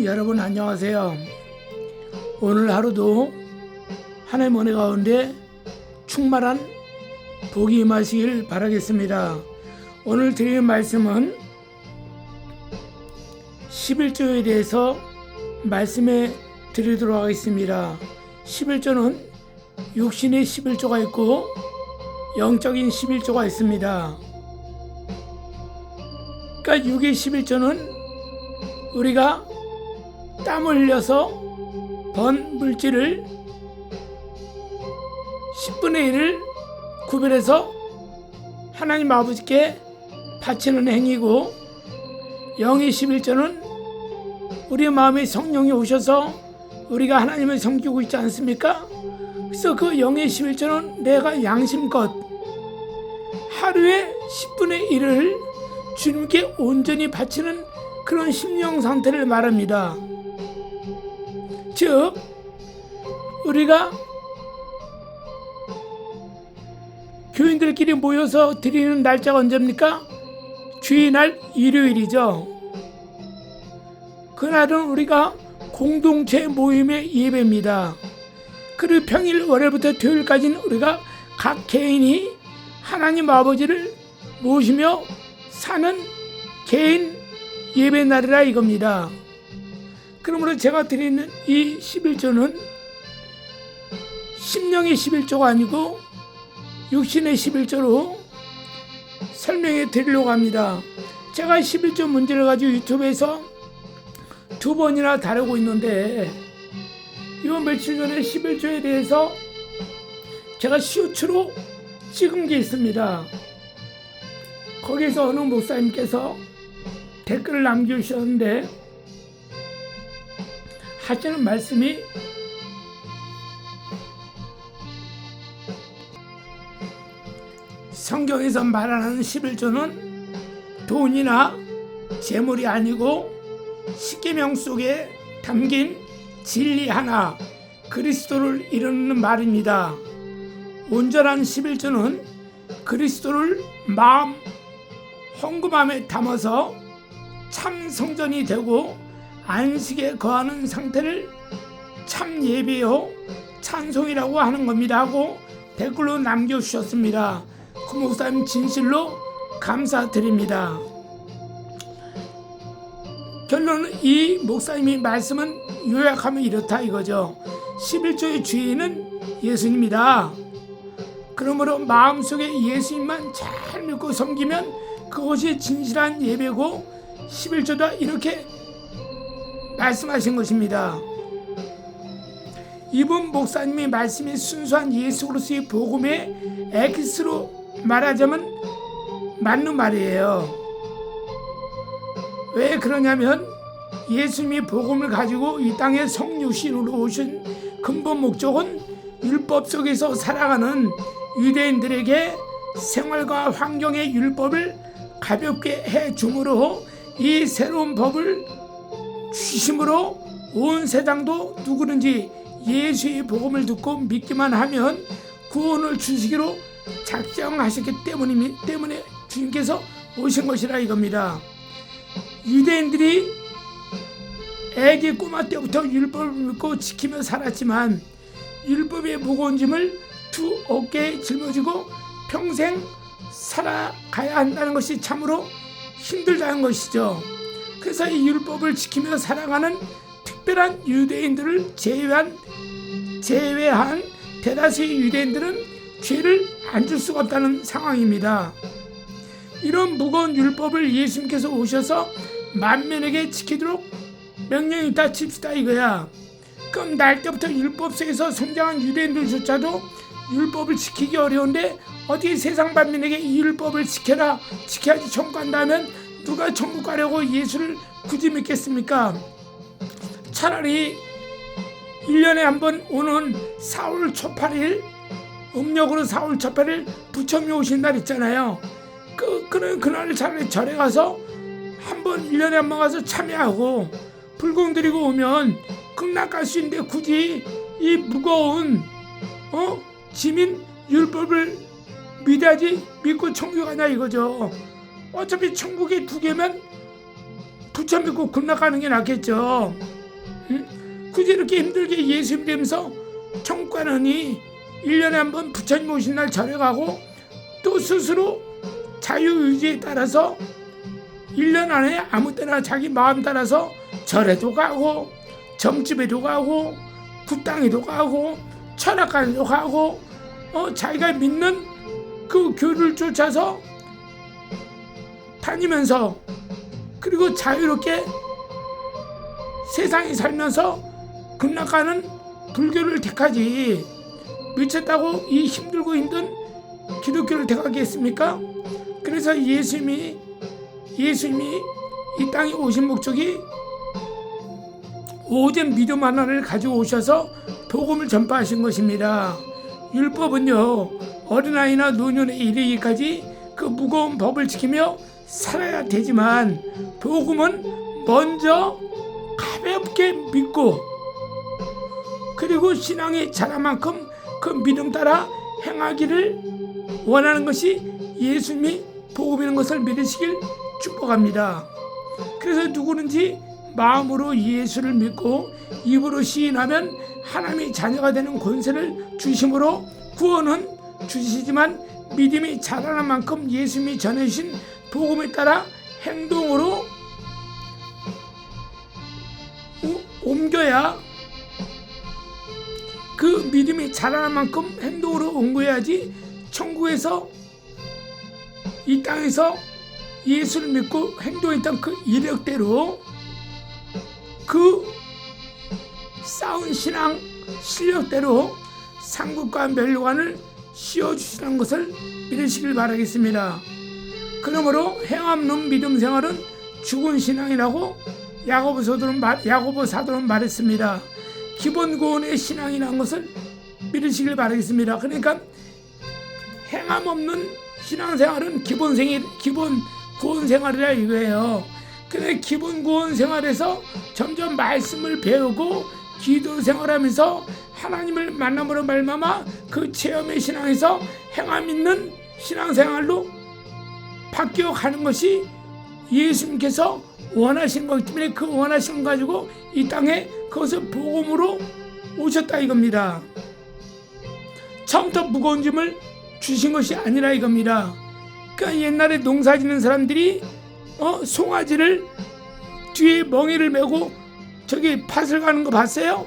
여러분 안녕하세요. 오늘 하루도 하나님 은혜 가운데 충만한 복이 임하시길 바라겠습니다. 오늘 드리는 말씀은 11조에 대해서 말씀해 드리도록 하겠습니다. 11조는 육신의 11조가 있고 영적인 11조가 있습니다. 그러니까 육의 11조는 우리가 땀을 흘려서 번 물질을 10분의 1을 구별해서 하나님 아버지께 바치는 행위고, 영의 11조는 우리 마음에 성령이 오셔서 우리가 하나님을 섬기고 있지 않습니까? 그래서 그 영의 11조는 내가 양심껏 하루에 10분의 1을 주님께 온전히 바치는 그런 심령 상태를 말합니다. 즉, 우리가 교인들끼리 모여서 드리는 날짜가 언제입니까? 주일날 일요일이죠. 그날은 우리가 공동체 모임의 예배입니다. 그리고 평일 월요일부터 토요일까지는 우리가 각 개인이 하나님 아버지를 모시며 사는 개인 예배 날이라 이겁니다. 그러므로 제가 드리는 이 11조는 심령의 11조가 아니고 육신의 11조로 설명해 드리려고 합니다. 제가 11조 문제를 가지고 유튜브에서 2번이나 다루고 있는데, 이번 며칠 전에 11조에 대해서 제가 쇼츠로 찍은 게 있습니다. 거기서 어느 목사님께서 댓글을 남겨주셨는데 하시는 말씀이 성경에서 말하는 11조는 돈이나 재물이 아니고 십계명 속에 담긴 진리 하나, 그리스도를 이루는 말입니다. 온전한 11조는 그리스도를 마음 헌금함에 담아서 참 성전이 되고 안식에 거하는 상태를 참 예배요 찬송이라고 하는 겁니다 하고 댓글로 남겨주셨습니다. 그 목사님 진실로 감사드립니다. 결론은 이 목사님이 말씀은 요약하면 이렇다 이거죠. 11조의 주인은 예수님이다. 그러므로 마음속에 예수님만 잘 믿고 섬기면 그것이 진실한 예배고 11조다, 이렇게 말씀하신 것입니다. 이분 목사님의 말씀이 순수한 예수 그리스도의 복음의 엑스로 말하자면 맞는 말이에요. 왜 그러냐면 예수님이 복음을 가지고 이 땅에 성육신으로 오신 근본 목적은 율법 속에서 살아가는 유대인들에게 생활과 환경의 율법을 가볍게 해줌으로 이 새로운 법을 주심으로 온 세상도 누구든지 예수의 복음을 듣고 믿기만 하면 구원을 주시기로 작정하셨기 때문에 주님께서 오신 것이라 이겁니다. 유대인들이 애기 꼬마 때부터 율법을 믿고 지키며 살았지만 율법의 무거운 짐을 두 어깨에 짊어지고 평생 살아가야 한다는 것이 참으로 힘들다는 것이죠. 그래서 이 율법을 지키며 살아가는 특별한 유대인들을 제외한 대다수의 유대인들은 죄를 안 줄 수가 없다는 상황입니다. 이런 무거운 율법을 예수님께서 오셔서 만민에게 지키도록 명령이 있다 칩시다 이거야. 그럼 날 때부터 율법 속에서 성장한 유대인들조차도 율법을 지키기 어려운데 어떻게 세상 만민에게 이 율법을 지켜야지 천국 간다면 누가 천국 가려고 예수를 굳이 믿겠습니까? 차라리 1년에 한 번 오는 4월 초 8일, 음력으로 4월 초 8일 부처님이 오신 날 있잖아요. 그날 차라리 절에 가서 한번 1년에 한 번 가서 참여하고 불공 드리고 오면 극락갈 수 있는데 굳이 이 무거운 지민 율법을 믿어야지 믿고 천국 가냐 이거죠. 어차피 천국이 두 개면 부처 믿고 굴러가는 게 낫겠죠. 응? 굳이 이렇게 힘들게 예수 믿으면서 천국 가느니 1년에 한 번 부처님 오신 날 절에 가고 또 스스로 자유의지에 따라서 1년 안에 아무 때나 자기 마음 따라서 절에도 가고 점집에도 가고 굿당에도 가고 철학관에도 가고 자기가 믿는 그 교를 쫓아서 다니면서 그리고 자유롭게 세상에 살면서 극락가는 불교를 택하지 미쳤다고 이 힘들고 힘든 기독교를 택하겠습니까? 그래서 예수님이 이 땅에 오신 목적이 오직 믿음 하나를 가지고 오셔서 복음을 전파하신 것입니다. 율법은요 어린아이나 노년에 이르기까지 그 무거운 법을 지키며 살아야 되지만 복음은 먼저 가볍게 믿고 그리고 신앙이 자란 만큼 그 믿음 따라 행하기를 원하는 것이 예수님이 복음이라는 것을 믿으시길 축복합니다. 그래서 누구든지 마음으로 예수를 믿고 입으로 시인하면 하나님의 자녀가 되는 권세를 주심으로 구원은 주시지만 믿음이 자라는 만큼 예수님이 전해주신 복음에 따라 행동으로 옮겨야 그 믿음이 자라는 만큼 행동으로 옮겨야지 천국에서 이 땅에서 예수를 믿고 행동했던 그 이력대로 그 쌓은 신앙 실력대로 상급과 멸관을 씌워주시는 것을 믿으시길 바라겠습니다. 그러므로 행함없는 믿음 생활은 죽은 신앙이라고 야고보 사도는 말했습니다. 기본 구원의 신앙이라는 것을 믿으시길 바라겠습니다. 그러니까 행함 없는 신앙생활은 기본 구원 생활이라 이거예요. 근데 기본 구원 생활에서 점점 말씀을 배우고 기도 생활하면서 하나님을 만남으로 말미암아 그 체험의 신앙에서 행함 있는 신앙생활로 바뀌어 가는 것이 예수님께서 원하신 거기 때문에 그 원하신 거 가지고 이 땅에 그것을 복음으로 오셨다 이겁니다. 처음부터 무거운 짐을 주신 것이 아니라 이겁니다. 그러니까 옛날에 농사 짓는 사람들이 송아지를 뒤에 멍에를 메고 저기 밭을 가는 거 봤어요?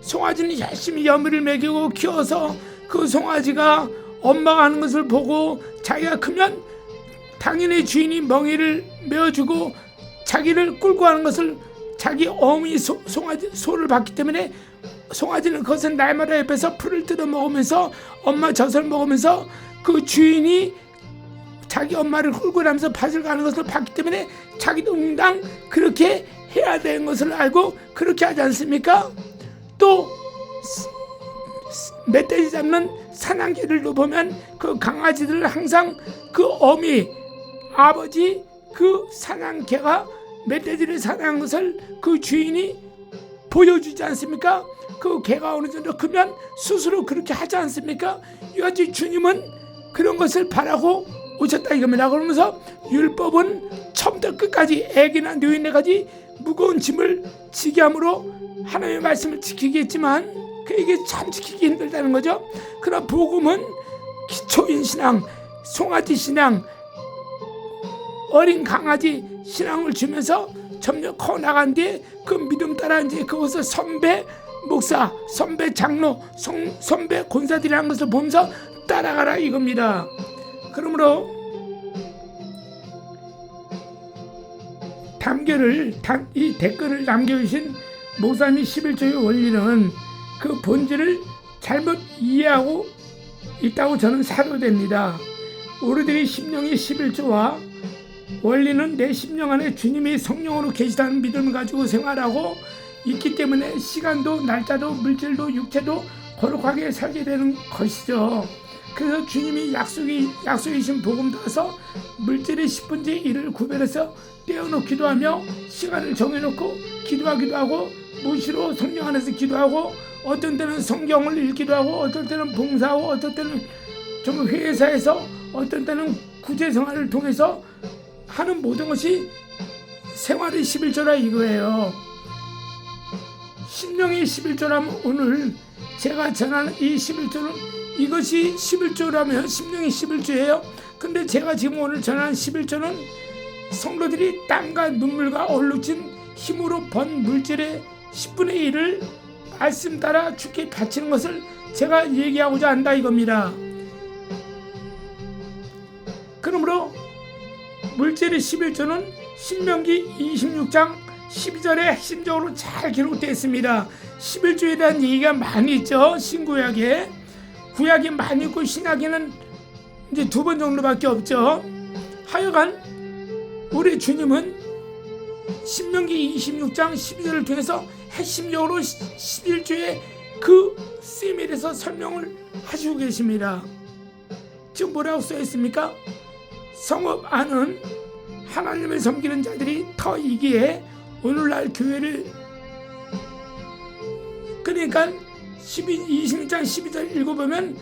송아지는 열심히 여미를 먹이고 키워서 그 송아지가 엄마가 하는 것을 보고 자기가 크면 당연히 주인이 멍에를 메어주고 자기를 끌고 가는 것을 자기 어머니 소를 봤기 때문에 송아지는 그것은 날마다 옆에서 풀을 뜯어 먹으면서 엄마 젖을 먹으면서 그 주인이 자기 엄마를 끌고 나면서 밭을 가는 것을 봤기 때문에 자기도 응당 그렇게 해야 되는 것을 알고 그렇게 하지 않습니까? 또 멧돼지 잡는 사냥개들도 보면 그 강아지들을 항상 그 어미 아버지 그 사냥개가 멧돼지를 사냥한 것을 그 주인이 보여주지 않습니까? 그 개가 어느 정도 크면 스스로 그렇게 하지 않습니까? 이같이 주님은 그런 것을 바라고 오셨다 이겁니다. 그러면서 율법은 처음부터 끝까지 애기나 노인네까지 무거운 짐을 지게 함으로 하나님의 말씀을 지키겠지만 그에게 참 지키기 힘들다는 거죠. 그러나 복음은 기초인 신앙, 송아지 신앙, 어린 강아지 신앙을 주면서 점점 커 나간 뒤에 그 믿음 따라 이제 그것을 선배 목사, 선배 장로, 선배 권사들이라는 것을 보면서 따라가라 이겁니다. 그러므로 이 댓글을 남겨주신 목사님 11조의 원리는 그 본질을 잘못 이해하고 있다고 저는 사료됩니다. 우리들이 심령의 11조와 원리는 내 심령 안에 주님이 성령으로 계시다는 믿음을 가지고 생활하고 있기 때문에 시간도 날짜도 물질도 육체도 거룩하게 살게 되는 것이죠. 그래서 주님이 약속이신 복음 따라서 물질의 10분의 1을 구별해서 떼어놓기도 하며 시간을 정해놓고 기도하기도 하고 무시로 성령 안에서 기도하고 어떤 때는 성경을 읽기도 하고 어떤 때는 봉사하고 어떤 때는 좀 회사에서 어떤 때는 구제생활을 통해서 하는 모든 것이 생활의 11조라 이거예요. 심령의 11조라면 오늘 제가 전하는 이 11조는 이것이 11조라면 심령의 11조예요. 근데 제가 지금 오늘 전하는 11조는 성도들이 땀과 눈물과 얼룩진 힘으로 번 물질의 10분의 1을 말씀 따라 주께 바치는 것을 제가 얘기하고자 한다 이겁니다. 그러므로 물질의 11조는 신명기 26장 12절에 핵심적으로 잘 기록되어 있습니다. 11조에 대한 얘기가 많이 있죠. 신구약에. 구약이 많이 있고 신약에는 이제 2번 정도밖에 없죠. 하여간 우리 주님은 신명기 26장 12절을 통해서 핵심적으로 11조의 그 쓰임에 대해서 설명을 하시고 계십니다. 지금 뭐라고 써 있습니까? 성읍 안은 하나님을 섬기는 자들이 터이기에 오늘날 교회를, 그러니까 26장 12절 읽어보면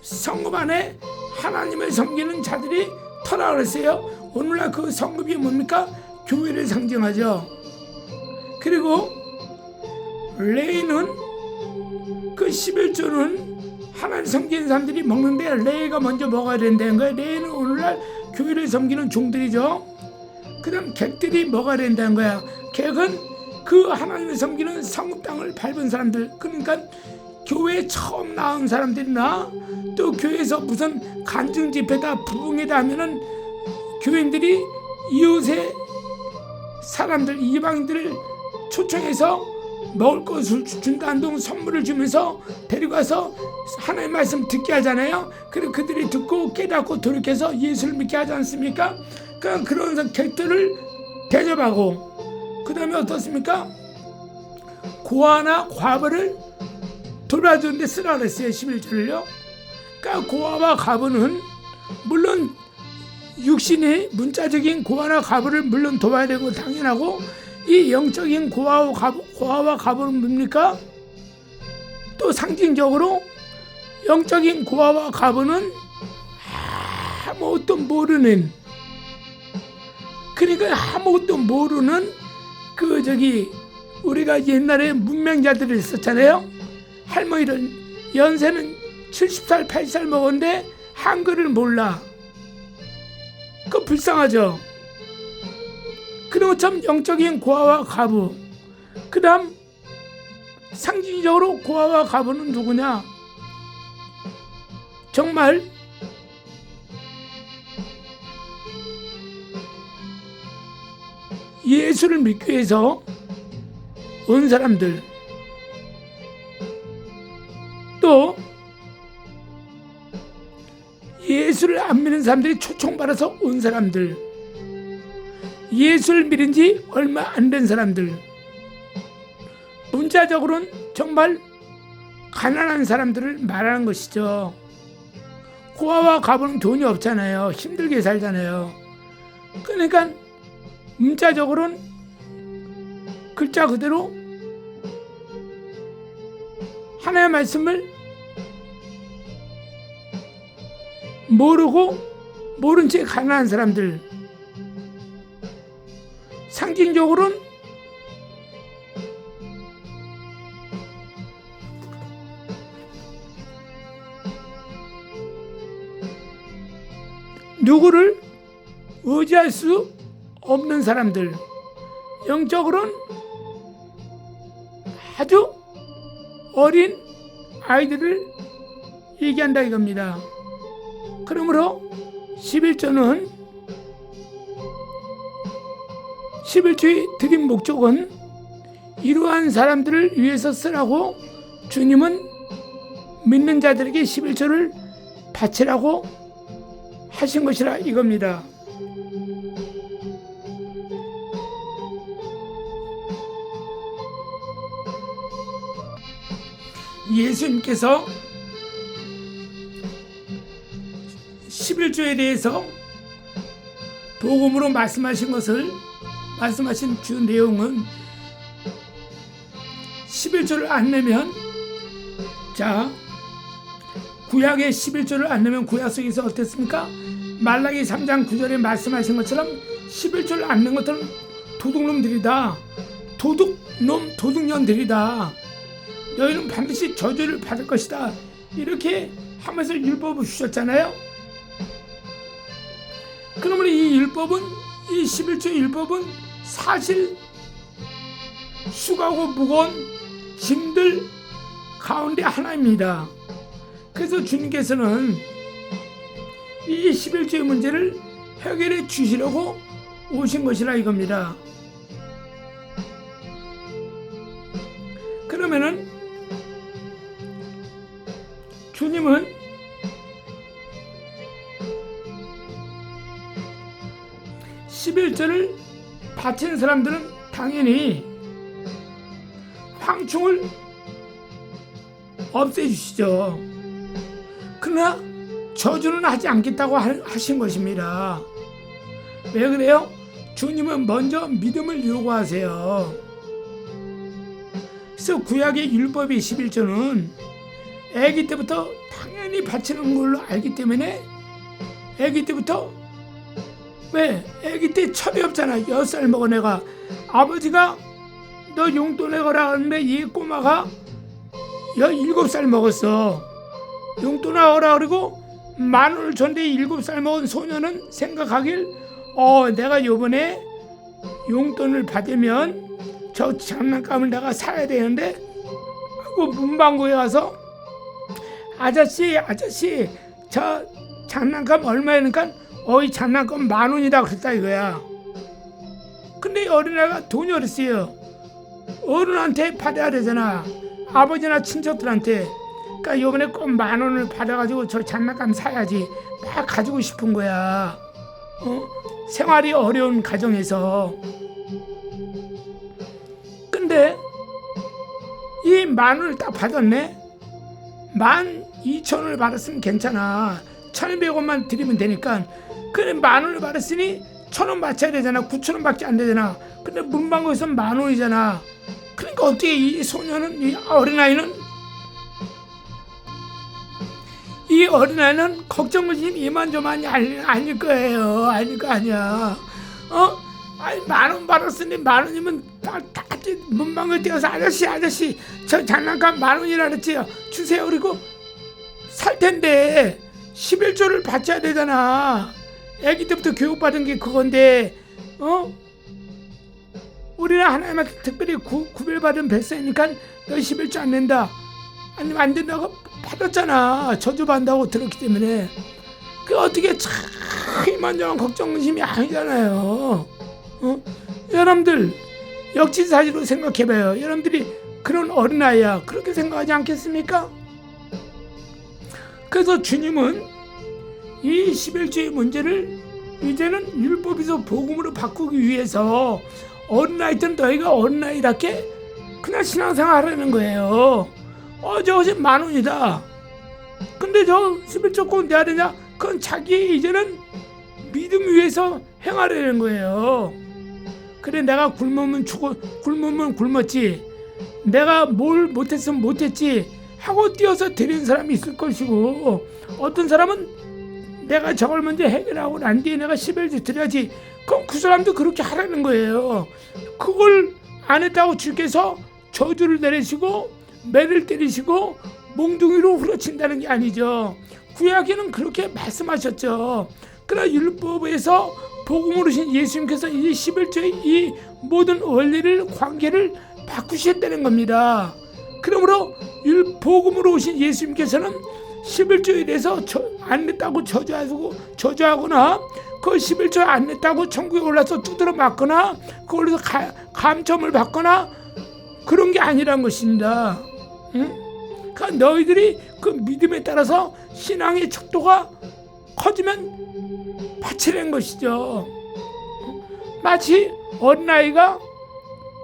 성읍 안에 하나님을 섬기는 자들이 터라 그랬어요. 오늘날 그 성읍이 뭡니까? 교회를 상징하죠. 그리고 레이는 그 11조는 하나님 섬기는 사람들이 먹는데 레이가 먼저 먹어야 된다는 거예요. 레이는 오늘날 교회를 섬기는 종들이죠. 그 다음 객들이 먹어야 된다는 거야. 객은 그 하나님을 섬기는 성읍 땅을 밟은 사람들, 그러니까 교회에 처음 나온 사람들이나 또 교회에서 무슨 간증 집회다 부흥회다 하면은 교인들이 이웃의 사람들, 이방인들을 초청해서 먹을 것을 준다 한동 선물을 주면서 데리고 가서 하나님의 말씀 듣게 하잖아요. 그리고 그들이 듣고 깨닫고 돌이켜서 예수를 믿게 하지 않습니까? 그런 객들을 대접하고, 그 다음에 어떻습니까? 고아나 과부를 돌봐주는 데 쓰라 그랬어요. 11절을요. 그러니까 고아와 과부는 물론 육신의 문자적인 고아나 과부를 물론 도와야 되고 당연하고, 이 영적인 고아와 과부는 뭡니까? 또 상징적으로 영적인 고아와 과부는 아무것도 모르는, 그러니까 아무것도 모르는 우리가 옛날에 문맹자들이 있었잖아요. 할머니들 연세는 70살 80살 먹었는데 한글을 몰라. 그거 불쌍하죠. 그런 것처럼 영적인 고아와 과부, 그 다음 상징적으로 고아와 과부는 누구냐? 정말 예수를 믿기 위해서 온 사람들, 또 예수를 안 믿는 사람들이 초청받아서 온 사람들, 예수를 믿은 지 얼마 안 된 사람들, 문자적으로는 정말 가난한 사람들을 말하는 것이죠. 고아와 과부는 돈이 없잖아요. 힘들게 살잖아요. 그러니까 문자적으로는 글자 그대로 하나님의 말씀을 모른 채 가난한 사람들, 상징적으로는 누구를 의지할 수 없는 사람들, 영적으로는 아주 어린 아이들을 얘기한다 이겁니다. 그러므로 11조의 드린 목적은 이러한 사람들을 위해서 쓰라고 주님은 믿는 자들에게 11조를 바치라고 하신 것이라 이겁니다. 예수님께서 11조에 대해서 복음으로 말씀하신 주 내용은 11조를 안 내면, 자, 구약의 11조를 안 내면 구약 속에서 어땠습니까? 말라기 3장 9절에 말씀하신 것처럼 11조를 안 낸 것들은 도둑놈들이다. 도둑년들이다. 너희는 반드시 저주를 받을 것이다. 이렇게 하면서 율법을 주셨잖아요. 그러면 이 11조의 율법은 사실 수고하고 무거운 짐들 가운데 하나입니다. 그래서 주님께서는 이 11조의 문제를 해결해 주시려고 오신 것이라 이겁니다. 그러면은 주님은 11조를 바치는 사람들은 당연히 황충을 없애주시죠. 그러나 저주는 하지 않겠다고 하신 것입니다. 왜 그래요? 주님은 먼저 믿음을 요구하세요. 그래서 구약의 율법의 11조는 아기 때부터 당연히 바치는 걸로 알기 때문에 아기 때부터 왜? 아기 때 철이 없잖아. 6살 먹은 애가 아버지가 너 용돈 내거라 하는데 이 꼬마가 7살 먹었어. 용돈 내거라 그리고 10,000원을 줬는데 7살 먹은 소녀는 생각하길 내가 요번에 용돈을 받으면 저 장난감을 내가 사야 되는데 하고 문방구에 가서 아저씨 저 장난감 얼마니까 이 장난감 10,000원이다 그랬다 이거야. 근데 어린애가 돈이 어딨어요. 어른한테 받아야 되잖아. 아버지나 친척들한테. 그러니까 요번에 꼭 10,000원을 받아가지고 저 장난감 사야지 막 가지고 싶은 거야. 생활이 어려운 가정에서. 근데 이 10,000원을 딱 받았네. 12,000원을 받았으면 괜찮아. 1,200원만 드리면 되니까. 그래 10,000원을 받았으니 1,000원 맞춰야 되잖아. 9,000원밖에 안 되잖아. 근데 문방구에서 10,000원이잖아. 그러니까 어떻게 이 소녀는, 이 어린아이는 걱정을 이만저만이 아닐 거예요. 아닐 거 아니야. 아니 10,000원 받았으니 10,000원이면 다 문방구에 뛰어서 아저씨 저 장난감 10,000원이라 그랬지요. 주세요. 그리고 살 텐데 11조를 바쳐야 되잖아. 아기 때부터 교육받은 게 그건데 우리는 하나님한테 특별히 구별받은 백성이니까 너 11조 안 낸다. 아니면 안 된다고 받았잖아. 저주받는다고 들었기 때문에. 그 어떻게 참 이만저만 걱정심이 아니잖아요. 여러분들 역지사지로 생각해봐요. 여러분들이 그런 어린아이야. 그렇게 생각하지 않겠습니까? 그래서 주님은 이 11조의 문제를 이제는 율법에서 복음으로 바꾸기 위해서 어린아이든 너희가 어린아이답게 그냥 신앙생활 하라는 거예요. 저것이 10,000원이다. 근데 저 11조 꼭 내야 되냐? 그건 자기 이제는 믿음 위에서 행하려는 거예요. 그래 내가 굶으면 굶었지. 내가 뭘 못했으면 못했지 하고 뛰어서 드리는 사람이 있을 것이고, 어떤 사람은 내가 저걸 먼저 해결하고 난 뒤에 내가 11조 드려야지. 그럼 그 사람도 그렇게 하라는 거예요. 그걸 안 했다고 주께서 저주를 내리시고 매를 때리시고 몽둥이로 후려친다는 게 아니죠. 구약에는 그렇게 말씀하셨죠. 그러나 율법에서 복음으로 오신 예수님께서 이 11조의 이 모든 원리를 관계를 바꾸셨다는 겁니다. 그러므로 복음으로 오신 예수님께서는 11조에 대해서 안 냈다고 저주하거나 그 11조 안 냈다고 천국에 올라서 두드러 맞거나 그걸로 감점을 받거나 그런 게 아니란 것입니다. 그러니까 너희들이 그 믿음에 따라서 신앙의 척도가 커지면 바치는 것이죠. 마치 어린아이가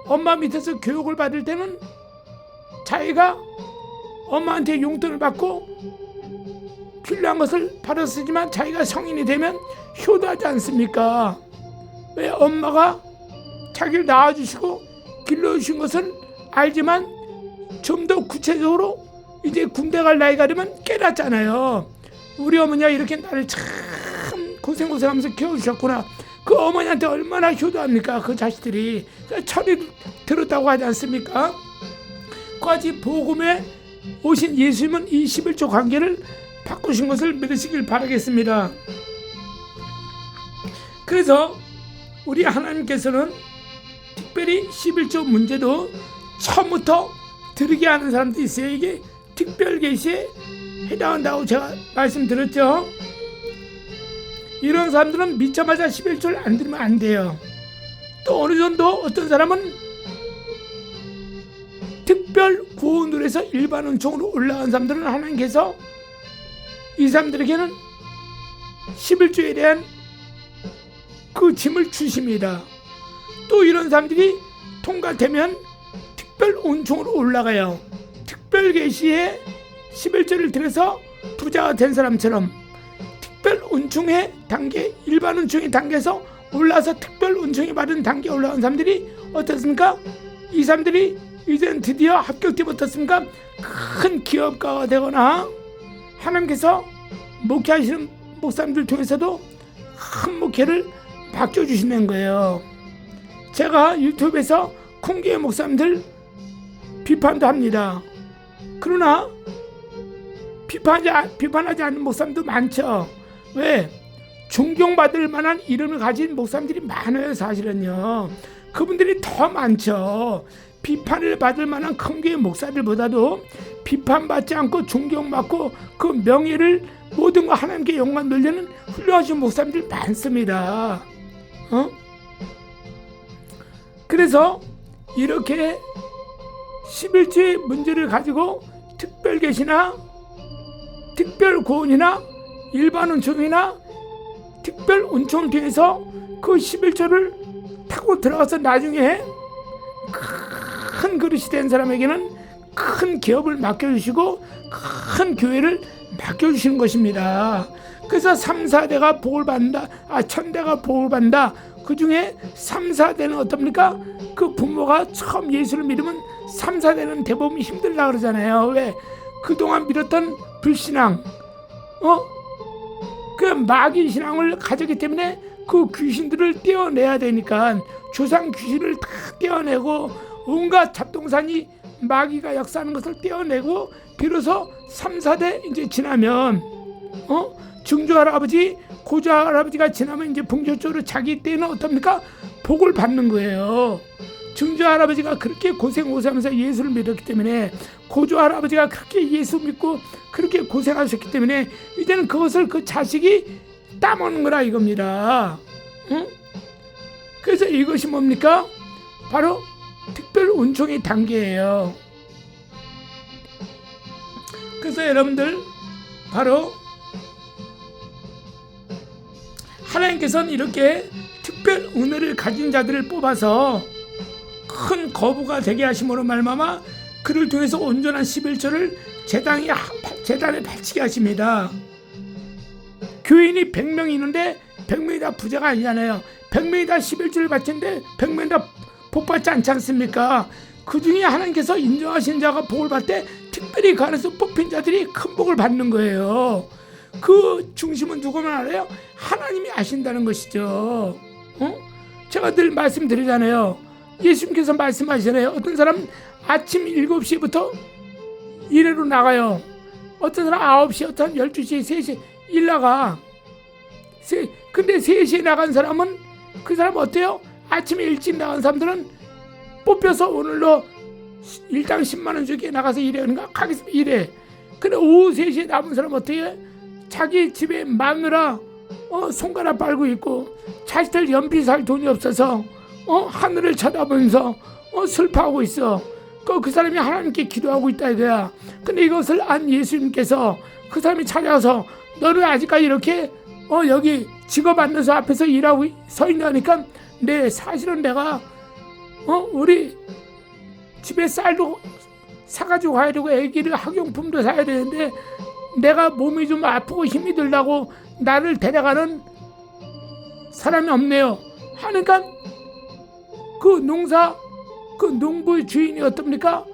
엄마 밑에서 교육을 받을 때는 자기가 엄마한테 용돈을 받고 필요한 것을 받아 쓰지만 자기가 성인이 되면 효도하지 않습니까? 왜? 엄마가 자기를 낳아주시고 길러주신 것을 알지만 좀 더 구체적으로 이제 군대 갈 나이가 되면 깨닫잖아요. 우리 어머니가 이렇게 나를 참 고생하면서 키워주셨구나. 그 어머니한테 얼마나 효도합니까? 그 자식들이 철이 들었다고 하지 않습니까? 까지 복음에 오신 예수님은 이 11조 관계를 바꾸신 것을 믿으시길 바라겠습니다. 그래서 우리 하나님께서는 특별히 11조 문제도 처음부터 들으게 하는 사람도 있어요. 이게 특별 계시에 해당한다고 제가 말씀드렸죠. 이런 사람들은 믿자마자 11조를 안 들으면 안 돼요. 또 어느 정도 어떤 사람은 특별 구원으로 해서 일반 은총으로 올라간 사람들은 하나님께서 이 사람들에게는 11조에 대한 그 짐을 주십니다. 또 이런 사람들이 통과되면 특별 은총으로 올라가요. 특별 계시에 11조를 들여서 부자가 된 사람처럼 특별 은총의 단계, 일반 은총의 단계에서 올라서 특별 은총이 받은 단계에 올라간 사람들이 어떻습니까? 이 사람들이 이제는 드디어 합격되면 어떻습니까? 큰 기업가가 되거나 하나님께서 목회하시는 목사님들 통해서도 큰 목회를 맡겨주시는 거예요. 제가 유튜브에서 콩교회 목사님들 비판도 합니다. 그러나 비판하지 않는 목사님도 많죠. 왜? 존경받을 만한 이름을 가진 목사님들이 많아요. 사실은요. 그분들이 더 많죠. 비판을 받을 만한 큰 교회 목사들보다도 비판받지 않고 존경받고 그 명예를 모든 거 하나님께 영광 돌리는 훌륭하신 목사님들 많습니다. 그래서 이렇게 11조의 문제를 가지고 특별 계시나 특별 구원이나 일반 은총이나 특별 은총 통해서 그 11조를 타고 들어가서 나중에 큰 그릇이 된 사람에게는 큰 기업을 맡겨주시고 큰 교회를 맡겨주시는 것입니다. 그래서 3, 4대가 복을 받는다. 1000대가 복을 받는다. 그 중에 3, 4대는 어떻습니까? 그 부모가 처음 예수를 믿으면 3, 4대는 대부분 힘들다 그러잖아요. 왜? 그동안 믿었던 불신앙, 그 마귀 신앙을 가졌기 때문에 그 귀신들을 떼어내야 되니까 조상 귀신을 다 떼어내고 온갖 잡동사니 마귀가 역사하는 것을 떼어내고 비로소 3, 4대 이제 지나면 증조 할아버지, 고조 할아버지가 지나면 이제 본격적으로 자기 때는 어떻습니까? 복을 받는 거예요. 증조 할아버지가 그렇게 고생하면서 예수를 믿었기 때문에 고조 할아버지가 그렇게 예수 믿고 그렇게 고생하셨기 때문에 이제는 그것을 그 자식이 따먹는 거라 이겁니다. 그래서 이것이 뭡니까? 바로 특별 은총의 단계예요. 그래서 여러분들 바로 하나님께서는 이렇게 특별 은혜를 가진 자들을 뽑아서 큰 거부가 되게 하심으로 말미암아 그를 통해서 온전한 11조를 제단에 바치게 하십니다. 교인이 100명이 있는데 100명이 다 부자가 아니잖아요. 100명이 다 11조를 바치는데 100명이 다 복 받지 않지 않습니까? 그 중에 하나님께서 인정하신 자가 복을 받을 때 특별히 그 안에서 뽑힌 자들이 큰 복을 받는 거예요. 그 중심은 누구만 알아요? 하나님이 아신다는 것이죠. 제가 늘 말씀드리잖아요. 예수님께서 말씀하시잖아요. 어떤 사람은 아침 7시부터 일하러 나가요. 어떤 사람 9시, 어떤 사람 12시, 3시 일 나가. 근데 3시에 나간 사람은 그 사람 어때요? 아침에 일찍 나간 사람들은 뽑혀서 오늘로 일당 10만 원 주게 나가서 일하는가? 가겠으면 일해. 근데 오후 3시에 남은 사람 어떻게 해? 자기 집에 마누라 손가락 빨고 있고 자식들 연필 살 돈이 없어서 하늘을 쳐다보면서 슬퍼하고 있어. 그 사람이 하나님께 기도하고 있다 이거야. 근데 이것을 안 예수님께서 그 사람이 찾아와서 너는 아직까지 이렇게 여기 직업 안내소 앞에서 일하고 서 있냐니까 네, 사실은 내가 우리 집에 쌀도 사가지고 가야 되고 애기를 학용품도 사야 되는데 내가 몸이 좀 아프고 힘이 들다고 나를 데려가는 사람이 없네요 하니까 그 농부의 주인이 어떻습니까?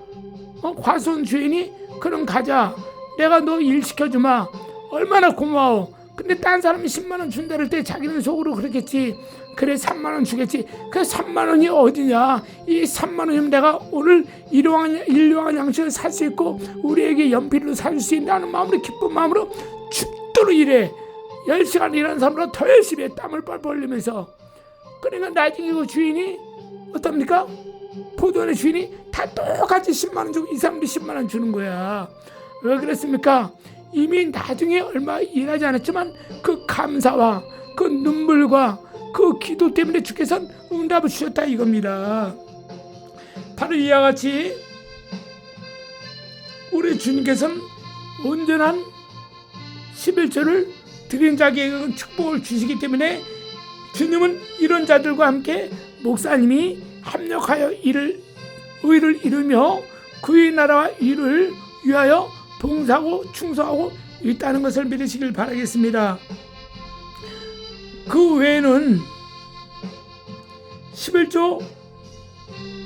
과수원 주인이 그럼 가자. 내가 너 일 시켜주마. 얼마나 고마워. 근데 근데 딴 사람이 10만 원 준다 그럴 때 자기는 속으로 그랬겠지. 그래 3만 원 주겠지. 그 3만 원이 어디냐. 이 3만 원이면 내가 오늘 일용할 양식을 살 수 있고 우리에게 연필로 살 수 있다는 마음으로 기쁜 마음으로 죽도록 일해. 10시간 일하는 사람보다 더 열심히 해. 땀을 뻘뻘 흘리면서. 그러니까 나중에 그 주인이 어떻습니까? 포도원의 주인이 다 똑같이 10만 원 주고 이 사람도 10만 원 주는 거야. 왜 그랬습니까? 이미 나중에 얼마 일하지 않았지만 그 감사와 그 눈물과 그 기도 때문에 주께서 응답을 주셨다 이겁니다. 바로 이와 같이 우리 주님께서는 온전한 11조를 드린 자에게 축복을 주시기 때문에 주님은 이런 자들과 함께 목사님이 합력하여 의를 이루며 그의 나라와 일을 위하여 봉사하고 충성하고 있다는 것을 믿으시길 바라겠습니다. 그 외에는 11조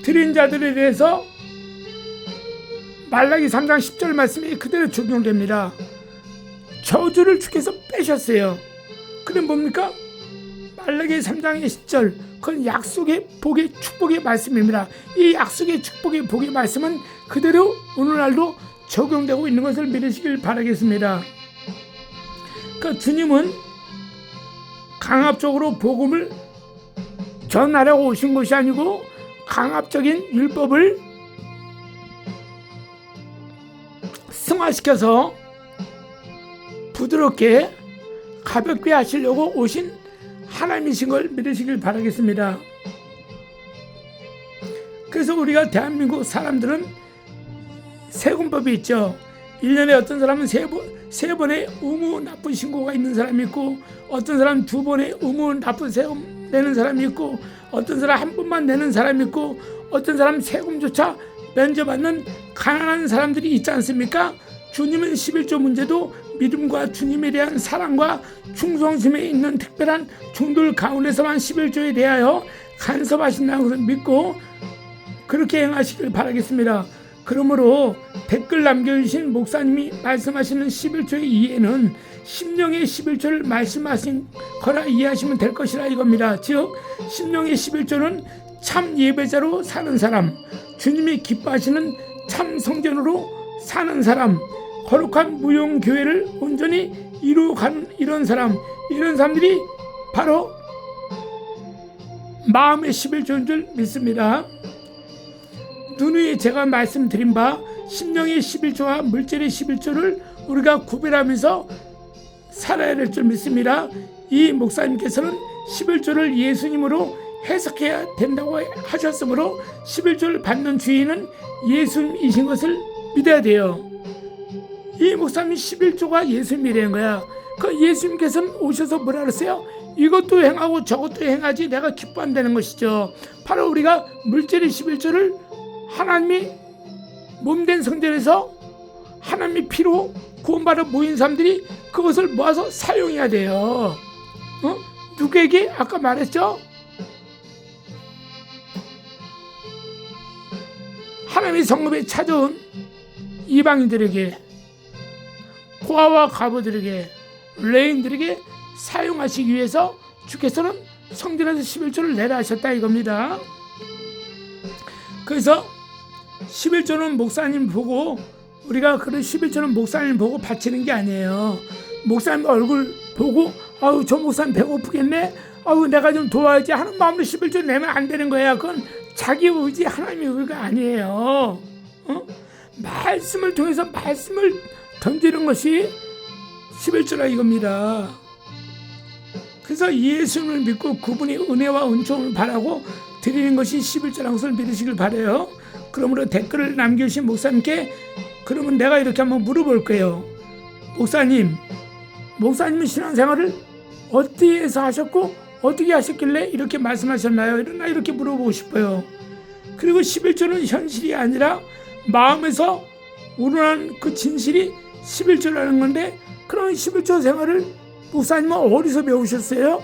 드린 자들에 대해서 말라기 3장 10절 말씀이 그대로 적용됩니다. 저주를 주께서 빼셨어요. 그게 뭡니까? 말라기 3장의 10절, 그건 약속의 복의 축복의 말씀입니다. 이 약속의 축복의 복의 말씀은 그대로 오늘날도 적용되고 있는 것을 믿으시길 바라겠습니다. 그러니까 주님은 강압적으로 복음을 전하려고 오신 것이 아니고 강압적인 율법을 승화시켜서 부드럽게 가볍게 하시려고 오신 하나님이신 걸 믿으시길 바라겠습니다. 그래서 우리가 대한민국 사람들은 세금법이 있죠. 1년에 어떤 사람은 세 번의 의무 납부 신고가 있는 사람이 있고, 어떤 사람은 2번의 의무 납부 세금 내는 사람이 있고, 어떤 사람 한 번만 내는 사람이 있고, 어떤 사람 세금조차 면제받는 가난한 사람들이 있지 않습니까? 주님은 11조 문제도 믿음과 주님에 대한 사랑과 충성심에 있는 특별한 종들 가운데서만 11조에 대하여 간섭하신다는 것을 믿고 그렇게 행하시길 바라겠습니다. 그러므로 댓글 남겨주신 목사님이 말씀하시는 11조의 이해는 심령의 11조를 말씀하신 거라 이해하시면 될 것이라 이겁니다. 즉 심령의 11조는 참 예배자로 사는 사람, 주님이 기뻐하시는 참 성전으로 사는 사람, 거룩한 무용교회를 온전히 이루어가는 이런 사람들이 바로 마음의 11조인 줄 믿습니다. 누누이 제가 말씀드린 바 심령의 11조와 물질의 11조를 우리가 구별하면서 살아야 될 줄 믿습니다. 이 목사님께서는 11조를 예수님으로 해석해야 된다고 하셨으므로 11조를 받는 주인은 예수님이신 것을 믿어야 돼요. 이 목사님 11조가 예수님이라는 거야. 그 예수님께서는 오셔서 뭐라 그랬어요? 이것도 행하고 저것도 행하지 내가 기뻐한다는 것이죠. 바로 우리가 물질의 11조를 하나님이 몸된 성전에서 하나님의 피로 구원받아 모인 사람들이 그것을 모아서 사용해야 돼요. 누구에게? 아까 말했죠? 하나님의 성읍에 찾아온 이방인들에게, 고아와 과부들에게, 레인들에게 사용하시기 위해서 주께서는 성전에서 11조를 내라 하셨다 이겁니다. 그래서 11조는 목사님 보고, 우리가 그런 11조는 목사님 보고 바치는 게 아니에요. 목사님 얼굴 보고 아유 저 목사님 배고프겠네, 아유 내가 좀 도와야지 하는 마음으로 11조 내면 안 되는 거야. 그건 자기 의지, 하나님의 의가 아니에요. 말씀을 통해서 말씀을 던지는 것이 11조라 이겁니다. 그래서 예수님을 믿고 그분의 은혜와 은총을 바라고 드리는 것이 11조라는 것을 믿으시길 바라요. 그러므로 댓글을 남겨주신 목사님께 그러면 내가 이렇게 한번 물어볼 거예요. 목사님은 신앙생활을 어떻게 해서 하셨고 어떻게 하셨길래 이렇게 말씀하셨나요? 이렇게 물어보고 싶어요. 그리고 11조는 현실이 아니라 마음에서 우러난 그 진실이 11조라는 건데, 그런 11조 생활을 목사님은 어디서 배우셨어요?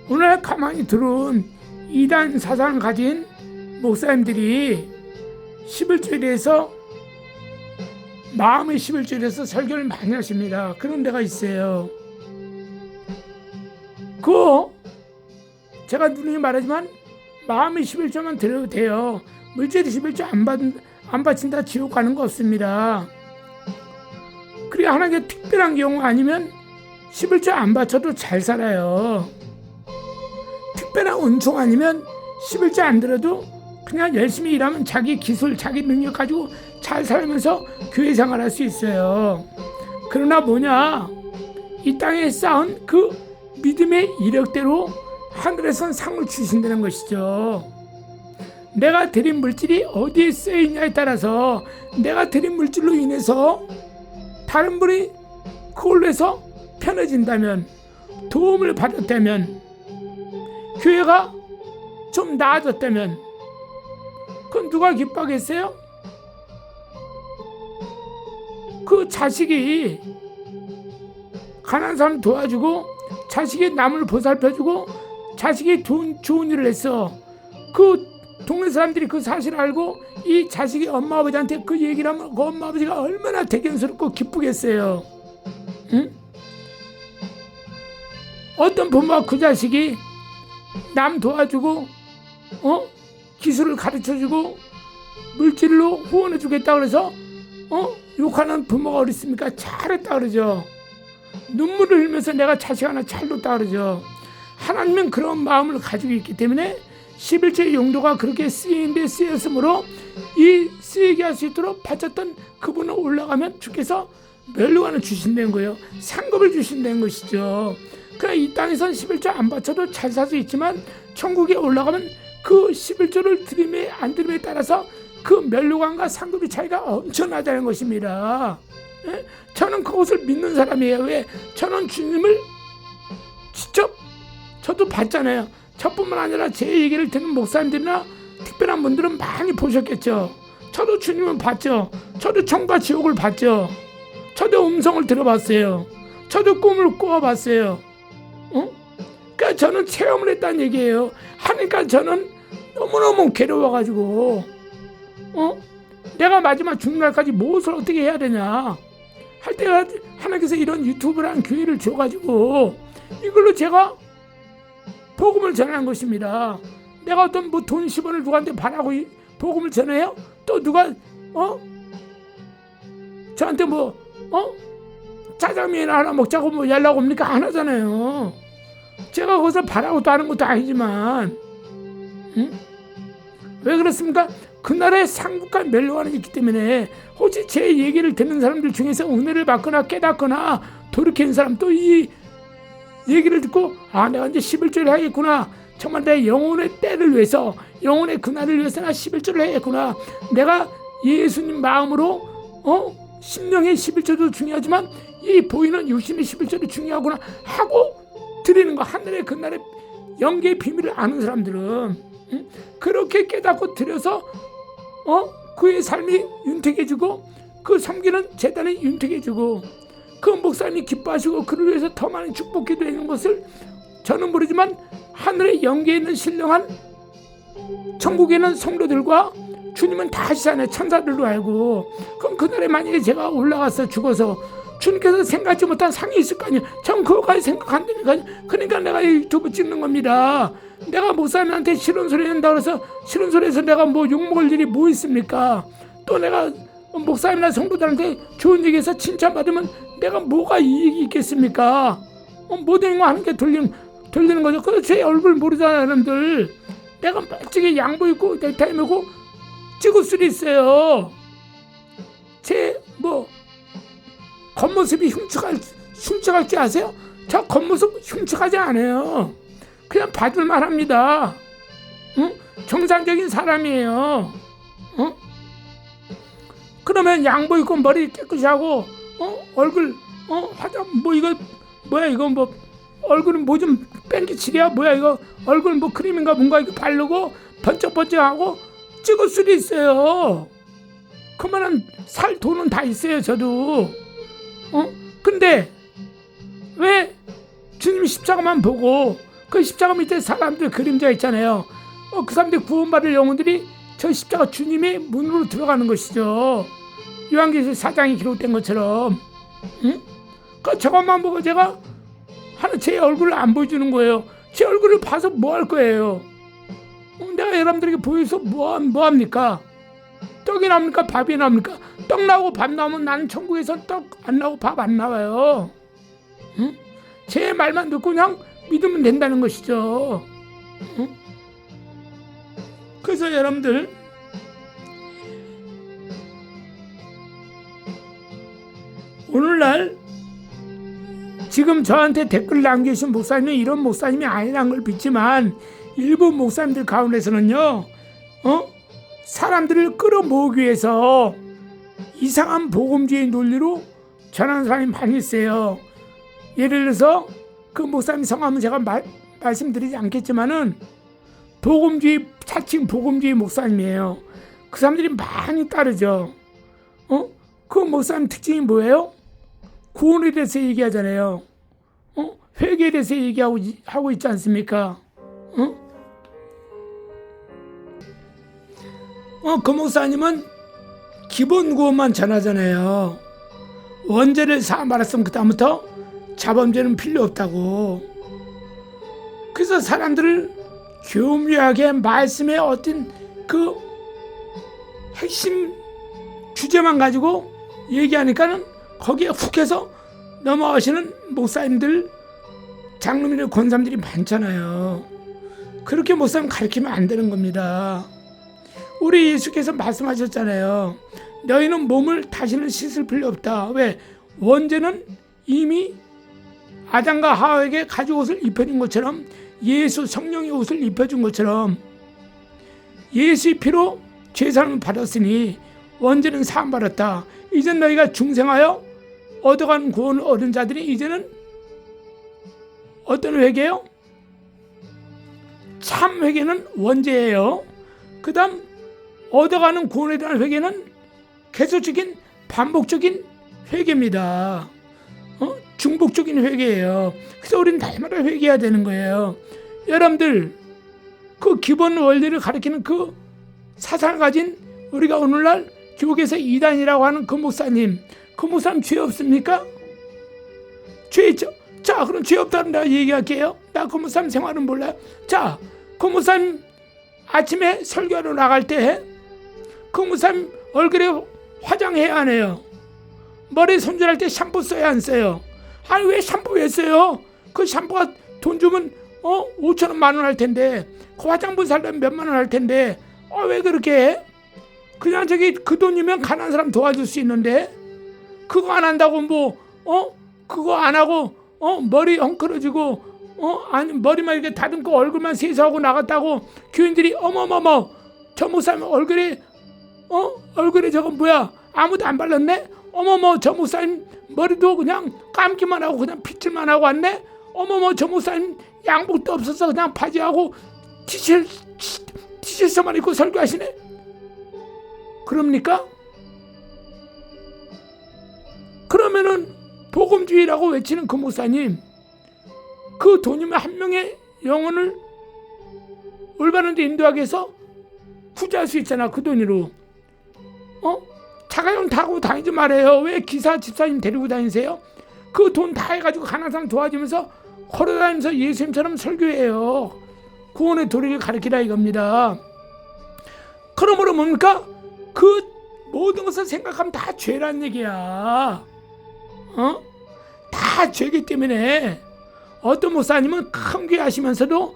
오늘 가만히 들은 이단 사상을 가진 목사님들이 11조에 대해서 마음의 11절에서 설교를 많이 하십니다. 그런 데가 있어요. 제가 누누이 말하지만 마음의 11절만 드려도 돼요. 물질의 11절 안 바친다 지옥 가는 거 없습니다. 그리고 하나님께 특별한 경우 아니면 11절 안 바쳐도 잘 살아요. 특별한 은총 아니면 11절 안 들어도 그냥 열심히 일하면 자기 기술, 자기 능력 가지고 잘 살면서 교회 생활할 수 있어요. 그러나 뭐냐, 이 땅에 쌓은 그 믿음의 이력대로 하늘에선 상을 주신다는 것이죠. 내가 드린 물질이 어디에 쓰여있냐에 따라서 내가 드린 물질로 인해서 다른 분이 그걸로 해서 편해진다면, 도움을 받았다면, 교회가 좀 나아졌다면 그건 누가 기뻐하겠어요? 그 자식이 가난한 사람 도와주고, 자식이 남을 보살펴주고, 자식이 좋은 일을 했어. 그 동네 사람들이 그 사실을 알고 이 자식이 엄마 아버지한테 그 얘기를 하면 그 엄마 아버지가 얼마나 대견스럽고 기쁘겠어요. 응? 어떤 부모가 그 자식이 남 도와주고 기술을 가르쳐주고 물질로 후원해주겠다 그래서 욕하는 부모가 어디 있습니까? 잘했다 그러죠. 눈물을 흘리면서 내가 자식 하나 잘 뒀다 그러죠. 하나님은 그런 마음을 가지고 있기 때문에 11조의 용도가 그렇게 쓰였으므로 이 쓰이게 할 수 있도록 바쳤던 그분은 올라가면 주께서 멸류관을 주신다는 거예요. 상급을 주신다는 것이죠. 그러나 이 땅에선 11조 안 바쳐도 잘 살 수 있지만 천국에 올라가면 그 11조를 드림에 안 드림에 따라서 그 멸류관과 상급의 차이가 엄청나다는 것입니다. 예? 저는 그것을 믿는 사람이에요. 왜? 저는 주님을 직접 저도 봤잖아요. 저뿐만 아니라 제 얘기를 듣는 목사님들이나 특별한 분들은 많이 보셨겠죠. 저도 주님을 봤죠. 저도 천과 지옥을 봤죠. 저도 음성을 들어봤어요. 저도 꿈을 꿔봤어요. 그러니까 저는 체험을 했다는 얘기예요. 하니까 저는 너무너무 괴로워가지고 내가 마지막 죽는 날까지 무엇을 어떻게 해야 되냐 할 때가 하나님께서 이런 유튜브라는 기회를 줘가지고 이걸로 제가 복음을 전하는 것입니다. 내가 어떤 뭐 돈 10원을 누구한테 바라고 복음을 전해요? 또 누가 저한테 짜장면 하나 먹자고 뭐 연락 옵니까? 안 하잖아요. 제가 거기서 바라고 또 하는 것도 아니지만 왜 그렇습니까? 그 나라의 상급과 멸류관이 있기 때문에 혹시 제 얘기를 듣는 사람들 중에서 은혜를 받거나 깨닫거나 돌이키는 사람 또 이 얘기를 듣고 내가 이제 11조를 해야겠구나. 정말 내 영혼의 때를 위해서 영혼의 그날을 위해서 나 11조를 해야겠구나. 내가 예수님 마음으로 심령의 11조도 중요하지만 이 보이는 육신의 11조도 중요하구나 하고 드리는 거. 하늘의 그날의 영계의 비밀을 아는 사람들은 그렇게 깨닫고 드려서 그의 삶이 윤택해지고 그 섬기는 재단이 윤택해지고 그 목사님이 기뻐하시고 그를 위해서 더 많은 축복 기도하는 것을 저는 모르지만 하늘의 영계에 있는 신령한 천국에 있는 성도들과 주님은 다 아시잖아요. 천사들도 알고. 그럼 그날에 만약에 제가 올라가서 죽어서 주님께서 생각하지 못한 상이 있을 거 아니에요. 전 그거까지 생각한다니까요. 그러니까 내가 유튜브 찍는 겁니다. 내가 목사님한테 싫은 소리 한다고 해서 싫은 소리에서 내가 뭐 욕먹을 일이 뭐 있습니까? 또 내가 목사님이나 성도들한테 좋은 얘기해서 칭찬받으면 내가 뭐가 이익이 있겠습니까? 못된 거 하는 게 돌리는 거죠. 그래서 제 얼굴 모르잖아요, 여러분들. 내가 멋지게 양복 입고 넥타이 메고 찍을 수도 있어요. 제 겉모습이 흉측할지 아세요? 저 겉모습 흉측하지 않아요. 그냥 받을만 합니다. 정상적인 사람이에요. 그러면 양복 입고 머리 깨끗이 하고 얼굴 화장 이거 뭐야 이거 얼굴은 뭐 좀 뺑기칠이야 뭐야 이거 얼굴 크림인가 뭔가 이거 바르고 번쩍번쩍하고 찍을 수도 있어요. 그만한 살 돈은 다 있어요. 저도. 근데 왜 주님 십자가만 보고 그 십자가 밑에 사람들 그림자 있잖아요. 그 사람들 구원받을 영혼들이 저 십자가 주님의 문으로 들어가는 것이죠. 요한계시록 4장에 기록된 것처럼, 응? 그 저것만 보고 제가 하는 제 얼굴을 안 보여주는 거예요. 제 얼굴을 봐서 뭐 할 거예요? 내가 여러분들에게 보여서 뭐 합니까? 떡이 나옵니까? 밥이 나옵니까? 떡 나오고 밥 나오면 나는 천국에서 떡 안 나오고 밥 안 나와요. 응? 제 말만 듣고 그냥 믿으면 된다는 것이죠. 응? 그래서 여러분들, 오늘날 지금 저한테 댓글 남기신 목사님은 이런 목사님이 아니라는 걸 믿지만, 일부 목사님들 가운데서는요, 사람들을 끌어모으기 위해서 이상한 복음주의 논리로 전하는 사람이 많이 있어요. 예를 들어서 그 목사님 성함은 제가 말씀드리지 않겠지만은 복음주의, 자칭 복음주의 목사님이에요. 그 사람들이 많이 따르죠. 그 목사님 특징이 뭐예요? 구원에 대해서 얘기하잖아요. 회개에 대해서 얘기하고 있지 않습니까? 그 목사님은 기본 구원만 전하잖아요. 원죄를 사함 받았으면 그 다음부터 자범죄는 필요 없다고. 그래서 사람들을 교묘하게 말씀의 어떤 그 핵심 주제만 가지고 얘기하니까는 거기에 훅 해서 넘어가시는 목사님들, 장로님들, 권사님들이 많잖아요. 그렇게 목사님 가르치면 안 되는 겁니다. 우리 예수께서 말씀하셨잖아요. 너희는 몸을 다시는 씻을 필요 없다. 왜? 원죄는 이미 아담과 하와에게 가죽 옷을 입혀준 것처럼, 예수 성령의 옷을 입혀준 것처럼 예수의 피로 죄사함을 받았으니 원죄는 사함받았다. 이제 너희가 중생하여 얻어가는 구원을 얻은 자들이 이제는 어떤 회개요? 참 회개는 원죄예요. 그 다음 얻어가는 구원에 대한 회개는 계속적인 반복적인 회개입니다. 중복적인 회개예요. 그래서 우리는 날마다 회개해야 되는 거예요. 여러분들, 그 기본 원리를 가리키는 그 사상을 가진 우리가 오늘날 교계에서 이단이라고 하는 그 목사님 죄 없습니까? 죄 있죠. 자, 그럼 죄 없다는 내가 얘기할게요. 나 그 목사님 생활은 몰라요. 자, 그 목사님 아침에 설교하러 나갈 때 그 목사님 얼굴에 화장해야 안 해요? 머리 손질할 때 샴푸 써야 안 써요? 아니, 왜 샴푸 왜 써요? 그 샴푸가 돈 주면 5천 원, 만 원 할 텐데, 그 화장품 살려면 몇만 원 할 텐데, 왜 그렇게 해? 그냥 저기 그 돈이면 가난한 사람 도와줄 수 있는데, 그거 안 한다고 그거 안 하고 머리 헝클어지고 아니 머리만 이렇게 다듬고 얼굴만 세수하고 나갔다고 교인들이 어머머머 저 목사님 얼굴에 저거 뭐야 아무도 안 발랐네? 어머머 저 목사님 머리도 그냥 감기만 하고 그냥 빗질만 하고 왔네? 어머머 저 목사님 양복도 없어서 그냥 바지하고 티셔츠만 입고 설교하시네? 그럽니까? 그러면은 복음주의라고 외치는 그 목사님, 그 돈이면 한 명의 영혼을 올바른 데 인도하기 위해서 투자할 수 있잖아. 그 돈으로 자가용 타고 다니지 말아요. 왜 기사 집사님 데리고 다니세요? 그 돈 다 해가지고 가난한 사람 도와주면서 걸어다니면서 예수님처럼 설교해요. 구원의 도리를 가르치라 이겁니다. 그러므로 뭡니까? 그 모든 것을 생각하면 다 죄란 얘기야. 다 죄기 때문에 어떤 목사님은 큰 교회 하시면서도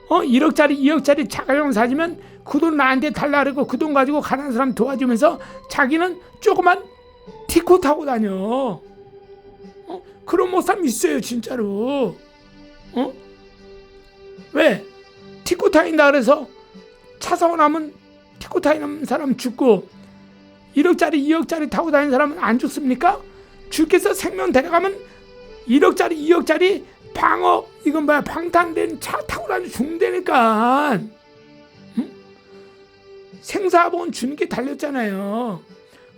1억짜리 2억짜리 자가용 사주면 그 돈 나한테 달라 그러고 그 돈 가지고 가난한 사람 도와주면서 자기는 조그만 티코 타고 다녀. 그런 목사님 있어요 진짜로. 왜? 티코 타인다 그래서 차 사고 나면 티코 타이는 사람 죽고 1억짜리 2억짜리 타고 다니는 사람은 안 죽습니까? 주께서 생명 데려가면 1억짜리 2억짜리 이건 뭐야 방탄된 차 타고 다니면 죽는다니까. 생사복은 주는 게 달렸잖아요.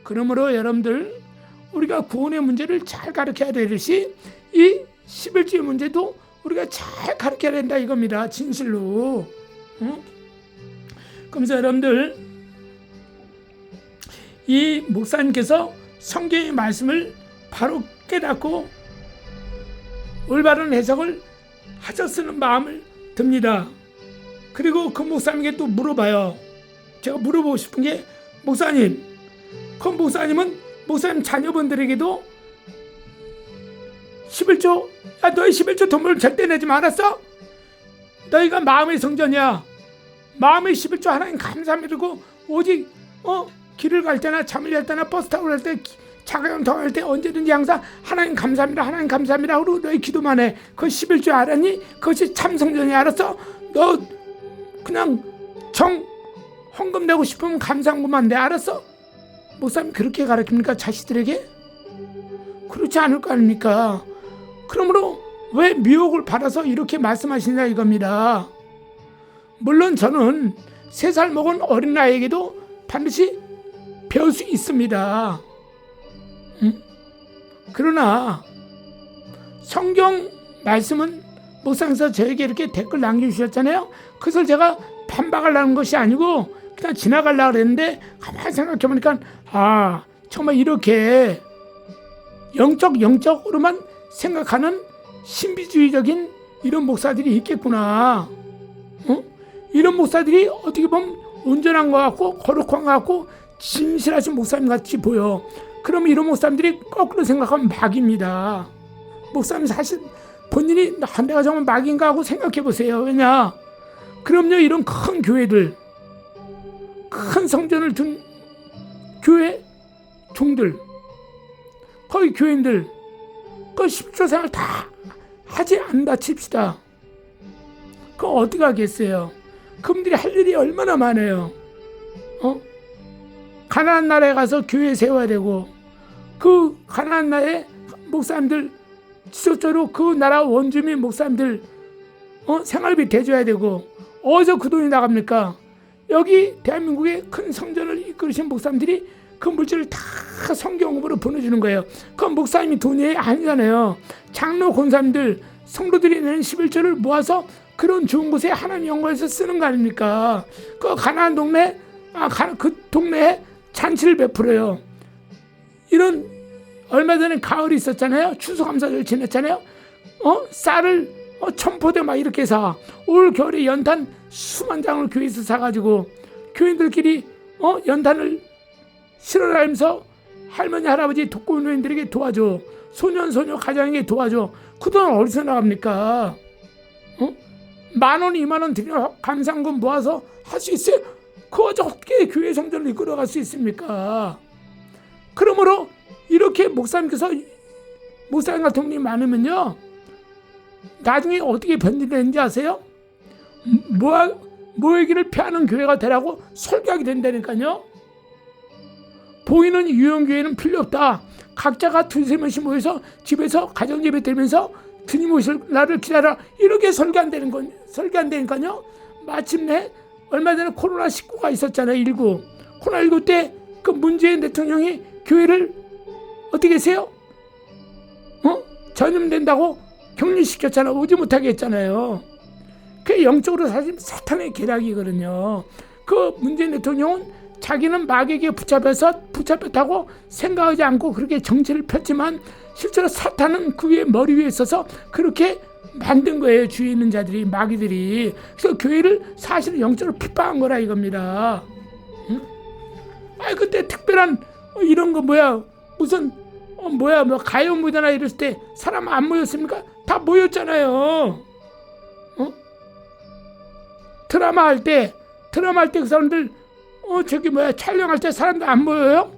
그러므로 여러분들 우리가 구원의 문제를 잘 가르쳐야 되듯이 이 11조의 문제도 우리가 잘 가르쳐야 된다 이겁니다. 진실로. 그러면서 여러분들 이 목사님께서 성경의 말씀을 바로 깨닫고 올바른 해석을 하셨으는 마음을 듭니다. 그리고 그 목사님에게 또 물어봐요. 제가 물어보고 싶은 게, 목사님, 그 목사님은 목사님 자녀분들에게도 11조, 야 너희 11조 돈을 절대 내지 말았어? 너희가 마음의 성전이야. 마음의 11조 하나님 감사합니다고 오직 길을 갈 때나 잠을 잘 때나 버스 타고 갈 때 자가용 통할 때 언제든지 항상 하나님 감사합니다, 하나님 감사합니다 하고 너희 기도만 해. 그 11조 알았니? 그것이 참 성전이. 알았어? 너 그냥 헌금 내고 싶으면 감사한 것만 내. 알았어? 목사님 그렇게 가르칩니까 자식들에게? 그렇지 않을 거 아닙니까? 그러므로 왜 미혹을 받아서 이렇게 말씀하시냐 이겁니다. 물론 저는 3살 먹은 어린아이에게도 반드시 배울 수 있습니다. 그러나 성경 말씀은 목사님께서 저에게 이렇게 댓글 남겨주셨잖아요. 그것을 제가 반박하려는 것이 아니고 그냥 지나가려고 했는데, 가만히 생각해보니까 정말 이렇게 영적으로만 생각하는 신비주의적인 이런 목사들이 있겠구나. 이런 목사들이 어떻게 보면 온전한 것 같고 거룩한 것 같고 진실하신 목사님 같이 보여. 그러면 이런 목사님들이 거꾸로 생각하면 마귀입니다. 목사님 사실 본인이 내가 정말 마귀인가 하고 생각해 보세요. 왜냐? 그럼요, 이런 큰 교회들, 큰 성전을 둔 교회 종들, 거의 교인들, 그 10조 생활 다 하지 않는다 칩시다. 그거 어떻게 하겠어요? 그분들이 할 일이 얼마나 많아요. 가나안 나라에 가서 교회 세워야 되고, 그 가나안 나라의 목사님들 지속적으로 그 나라 원주민 목사님들 생활비 대줘야 되고, 어디서 그 돈이 나갑니까? 여기 대한민국의 큰 성전을 이끌으신 목사님들이 그 물질을 다 성경으로 보내주는 거예요. 그 목사님이 돈이 아니잖아요. 장로 권사님들 성도들이 내는 11조를 모아서 그런 좋은 곳에 하나님 영광에서 쓰는 거 아닙니까? 그 가나안 동네, 그 동네에 잔치를 베풀어요. 이런 얼마 전에 가을이 있었잖아요. 추수감사절 지냈잖아요. 쌀을 1000포대 막 이렇게 사. 올 겨울에 연탄 수만 장을 교회에서 사가지고 교인들끼리 연탄을 실어라면서 할머니 할아버지 독거노인들에게 도와줘. 소년 소녀 가정에게 도와줘. 그 돈 어디서 나갑니까? 10,000원 20,000원 드리면 감상금 모아서 할 수 있어요? 그거 어떻게 교회 성전을 이끌어갈 수 있습니까? 그러므로 이렇게 목사님께서, 목사님 같은 분이 많으면요, 나중에 어떻게 변질되는지 아세요? 모이기를 피하는 교회가 되라고 설교하게 된다니까요. 보이는 유형교회는 필요 없다. 각자가 2-3명씩 모여서 집에서 가정예배 드리면서 주님 오실 날을 기다려, 이렇게 설교한다니까요. 마침내 얼마 전에 코로나19가 있었잖아요. 코로나19 때 그 문재인 대통령이 교회를 어떻게 하세요? 전염된다고 격리시켰잖아요. 오지 못하게 했잖아요. 그게 영적으로 사실 사탄의 계략이거든요. 그 문재인 대통령은 자기는 마귀에게 붙잡혔다고 생각하지 않고 그렇게 정치를 폈지만, 실제로 사탄은 그 위에 머리 위에 있어서 그렇게 만든 거예요. 주위에 있는 자들이, 마귀들이. 그래서 교회를 사실은 영적으로 핍박한 거라 이겁니다. 그때 특별한 이런 거 무슨 가요 무대나 이랬을 때 사람 안 모였습니까? 다 모였잖아요. 드라마 할 때 그 사람들 촬영할 때 사람들 안 모여요?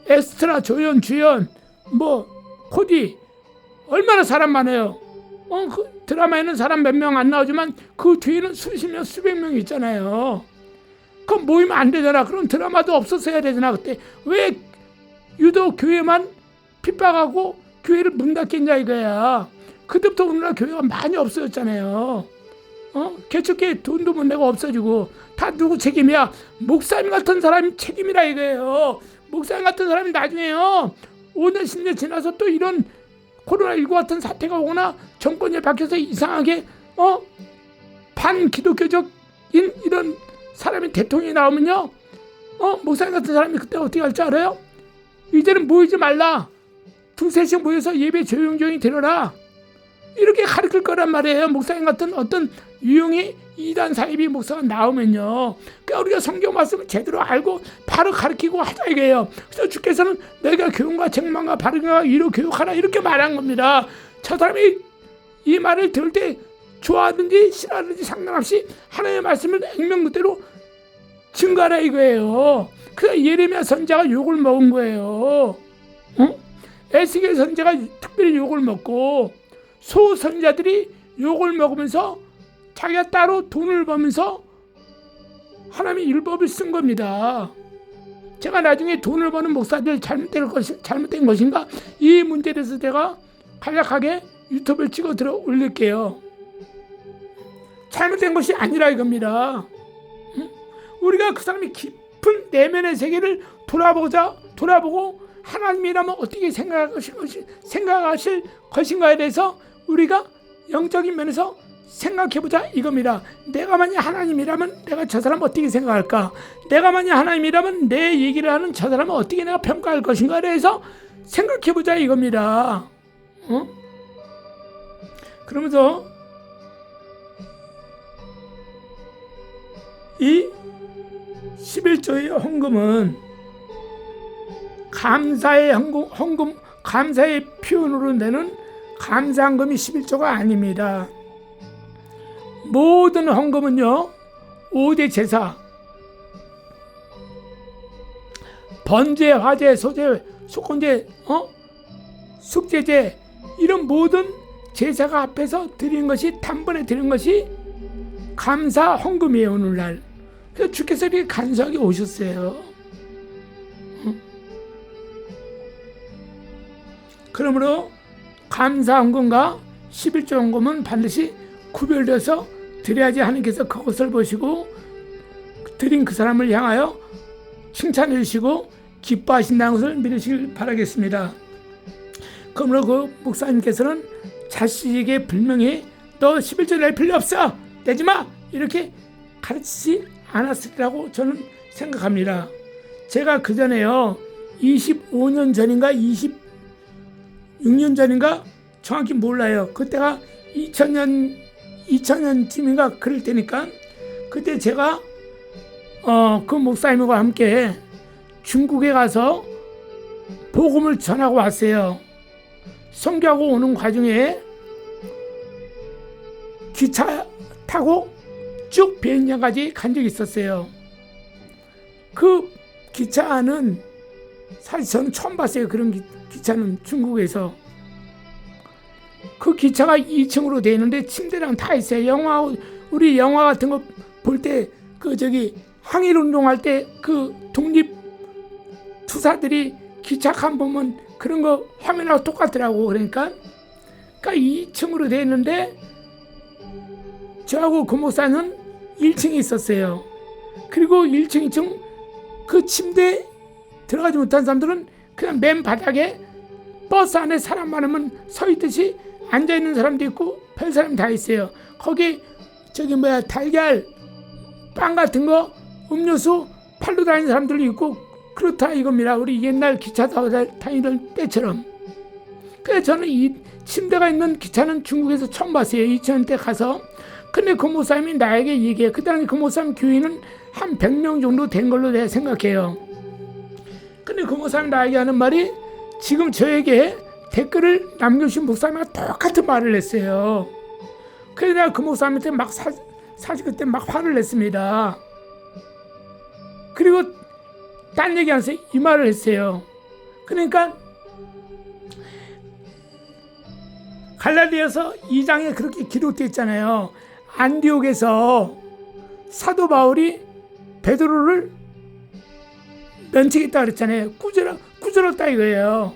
엑스트라, 조연, 주연, 코디 얼마나 사람 많아요. 그 드라마에는 사람 몇 명 안 나오지만 그 뒤에는 수십 명, 수백 명 있잖아요. 그럼 모이면 안 되잖아. 그럼 드라마도 없었어야 되잖아. 그때 왜 유독 교회만 핍박하고 교회를 문 닫겠냐 이거야. 그때부터 오늘날 교회가 많이 없어졌잖아요. 개척교회 돈도 못 내고 없어지고. 다 누구 책임이야? 목사님 같은 사람이 책임이라 이거예요. 목사님 같은 사람이 나중에요, 5년 10년 지나서 또 이런 코로나19 같은 사태가 오거나 정권이 바뀌어서 이상하게 반기독교적인 이런 사람이 대통령이 나오면요, 목사님 같은 사람이 그때 어떻게 할 줄 알아요? 이제는 모이지 말라. 두세씩 모여서 예배 조용조용히 드려라. 이렇게 가르칠 거란 말이에요. 목사님 같은 어떤 유형이 이단 사이비 목사가 나오면요. 그러니까 우리가 성경 말씀을 제대로 알고 바로 가르치고 하자 이게요. 그래서 주께서는 너희가 교훈과 책망과 바르게 이로 교육하라 이렇게 말한 겁니다. 저 사람이 이 말을 들을 때 좋아하든지 싫어하든지 상관없이 하나님의 말씀을 액면그대로 증거하라 이거예요. 그래서 예레미야 선지자가 욕을 먹은 거예요. 에스겔 선지자가 특별히 욕을 먹고 소 선지자들이 욕을 먹으면서 자기가 따로 돈을 벌면서 하나님의 율법을 쓴 겁니다. 제가 나중에 돈을 버는 목사들 잘못된 것인가 이 문제에 대해서 제가 간략하게 유튜브에 찍어 들어 올릴게요. 잘못된 것이 아니라 이겁니다. 우리가 그 사람이 깊은 내면의 세계를 돌아보고 하나님이라면 어떻게 생각하실 것인가에 대해서 우리가 영적인 면에서 생각해보자 이겁니다. 내가 만약 하나님이라면 내가 저 사람 어떻게 생각할까? 내가 만약 하나님이라면 내 얘기를 하는 저 사람은 어떻게 내가 평가할 것인가에 대해서 생각해보자 이겁니다. 그러면서 이 11조의 헌금은 감사의 헌금, 감사의 표현으로 내는 감사헌금이 11조가 아닙니다. 모든 헌금은요 5대 제사, 번제, 화제, 소제, 속건제, 숙제제 이런 모든 제사가 앞에서 드린 것이 단번에 드린 것이 감사 헌금이에요. 오늘날 그래서 주께서 이렇게 간소하게 오셨어요. 그러므로 감사 헌금과 11조 헌금은 반드시 구별돼서 드려야지 하나님께서 그것을 보시고 드린 그 사람을 향하여 칭찬해 주시고 기뻐하신다는 것을 믿으시길 바라겠습니다. 그러므로 그 목사님께서는 자식에게 분명히 너 11조 낼 필요 없어, 내지 마 이렇게 가르치지 않았으리라고 저는 생각합니다. 제가 그 전에요 25년 전인가 26년 전인가 정확히 몰라요. 그때가 2000년쯤인가 그럴 때니까 그때 제가 그 목사님과 함께 중국에 가서 복음을 전하고 왔어요. 선교하고 오는 과정에 기차 타고 쭉 비행장까지 간 적이 있었어요. 그 기차는 사실 저는 처음 봤어요. 그런 기차는 중국에서. 그 기차가 2층으로 되어 있는데 침대랑 다 있어요. 우리 영화 같은 거 볼 때 항일운동할 때 그 독립 투사들이 기차 칸 보면 그런 거 화면하고 똑같더라고. 그러니까 2층으로 되어 있는데 저하고 그 목사는 1층에 있었어요. 그리고 1층, 2층 그 침대에 들어가지 못한 사람들은 그냥 맨 바닥에 버스 안에 사람 많으면 서 있듯이 앉아있는 사람도 있고 별 사람이 다 있어요. 거기 달걀, 빵 같은 거, 음료수 팔러 다니는 사람들도 있고 그렇다 이겁니다. 우리 옛날 기차 다니던 때처럼. 그래서 저는 이 침대가 있는 기차는 중국에서 처음 봤어요. 2000년대 가서. 근데 그 목사님이 나에게 얘기해요. 그 당시 그 목사님 교인은 한 100명 정도 된 걸로 내가 생각해요. 근데 그 목사님이 나에게 하는 말이 지금 저에게 댓글을 남겨주신 목사님과 똑같은 말을 했어요. 그래서 내가 그 목사님한테 사실 그때 막 화를 냈습니다. 그리고 딴 얘기 하면서 이 말을 했어요. 그러니까 갈라디아서 2장에 그렇게 기록되어 있잖아요. 안디옥에서 사도 바울이 베드로를 면책했다 그랬잖아요. 꾸짖었다 이거예요.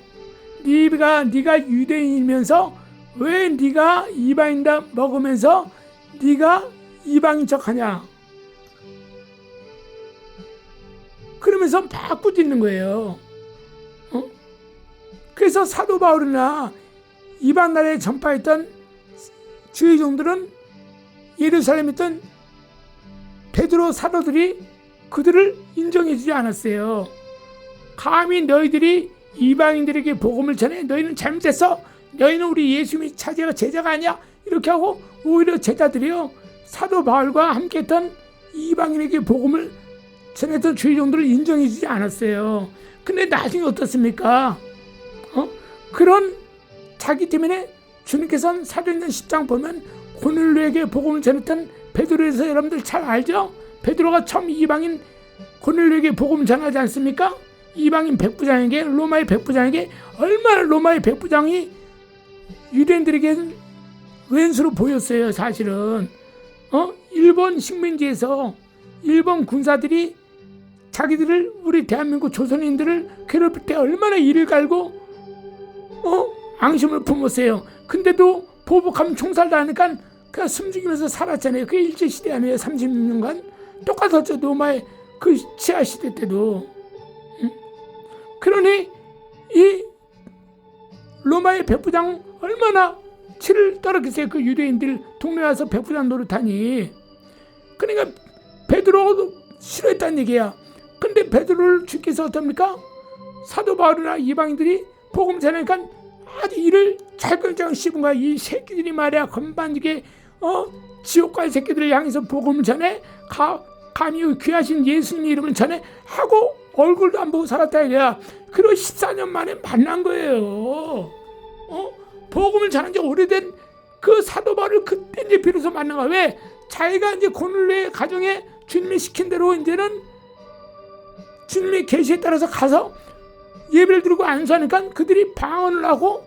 네가 유대인이면서 왜 네가 이방인다 먹으면서 네가 이방인 척하냐. 그러면서 막 꾸짖는 거예요. 그래서 사도 바울이나 이방 나라에 전파했던 주의 종들은 예루살렘에 있던 베드로 사도들이 그들을 인정해주지 않았어요. 감히 너희들이 이방인들에게 복음을 전해 너희는 잘못했어, 너희는 우리 예수님의 제자가 아니야, 이렇게 하고 오히려 제자들이요 사도 바울과 함께했던 이방인에게 복음을 전했던 주의 종들을 인정해주지 않았어요. 근데 나중에 어떻습니까? 그런 자기 때문에 주님께서는 사도행전 10장 보면 고넬료에게 복음을 전했던 베드로에서 여러분들 잘 알죠? 베드로가 처음 이방인 고넬료에게 복음을 전하지 않습니까? 이방인 백부장에게, 로마의 백부장에게, 얼마나 로마의 백부장이 유대인들에게는 왼수로 보였어요. 사실은 일본 식민지에서 일본 군사들이 자기들을, 우리 대한민국 조선인들을 괴롭힐 때 얼마나 이를 갈고 앙심을 품었어요. 근데도 보복하면 총살당하니까 그냥 숨죽이면서 살았잖아요. 그게 일제시대 아니에요. 36년간 똑같았죠. 로마의 그 치하시대 때도. 그러니 이 로마의 백부장 얼마나 치를 떨었겠어요. 그 유대인들 동네 와서 백부장 노릇하니. 그러니까 베드로도 싫어했다는 얘기야. 근데 베드로를 주께서 어떻습니까? 사도 바울이나 이방인들이 복음 전하니까 아주 이를 잘글장 씹은 거야. 이 새끼들이 말이야 건반지게 지옥갈 새끼들을 향해서 복음을 전해, 감히 귀하신 예수님 이름을 전해 하고 얼굴도 안 보고 살았다 이거야. 그리고 14년 만에 만난 거예요. 복음을 전한 지 오래된 그 사도 바울을 그때 이제 비로소 만난 거야. 왜? 자기가 이제 고넬료의 가정에 주님이 시킨 대로 이제는 주님의 계시에 따라서 가서 예배를 드리고 안수하니까 그들이 방언을 하고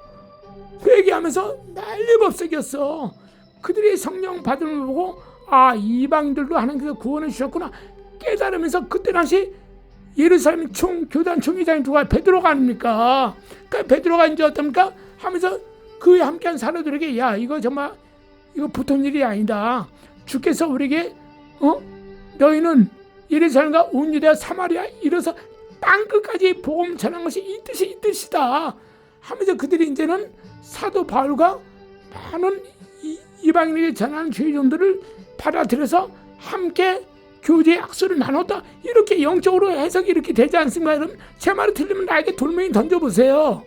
회개하면서 난리법석이었어. 그들이 성령 받음을 보고 이방인들도 하나님께서 구원해 주셨구나 깨달으면서, 그때 당시 예루살렘 교단 총회장이 누가? 베드로가 아닙니까? 그러니까 베드로가 이제 어떻습니까? 하면서 그에 함께한 사도들에게 이거 정말 이거 보통 일이 아니다. 주께서 우리에게 너희는 예루살렘과 온 유대와 사마리아 이뤄서 땅끝까지 복음 전한 것이 이 뜻이다 하면서 그들이 이제는 사도 바울과 많은 이방인에게 전하는 주의 종들을 받아들여서 함께 교제의 악수를 나눴다. 이렇게 영적으로 해석이 이렇게 되지 않습니까? 여러분, 제 말이 틀리면 나에게 돌멩이 던져보세요.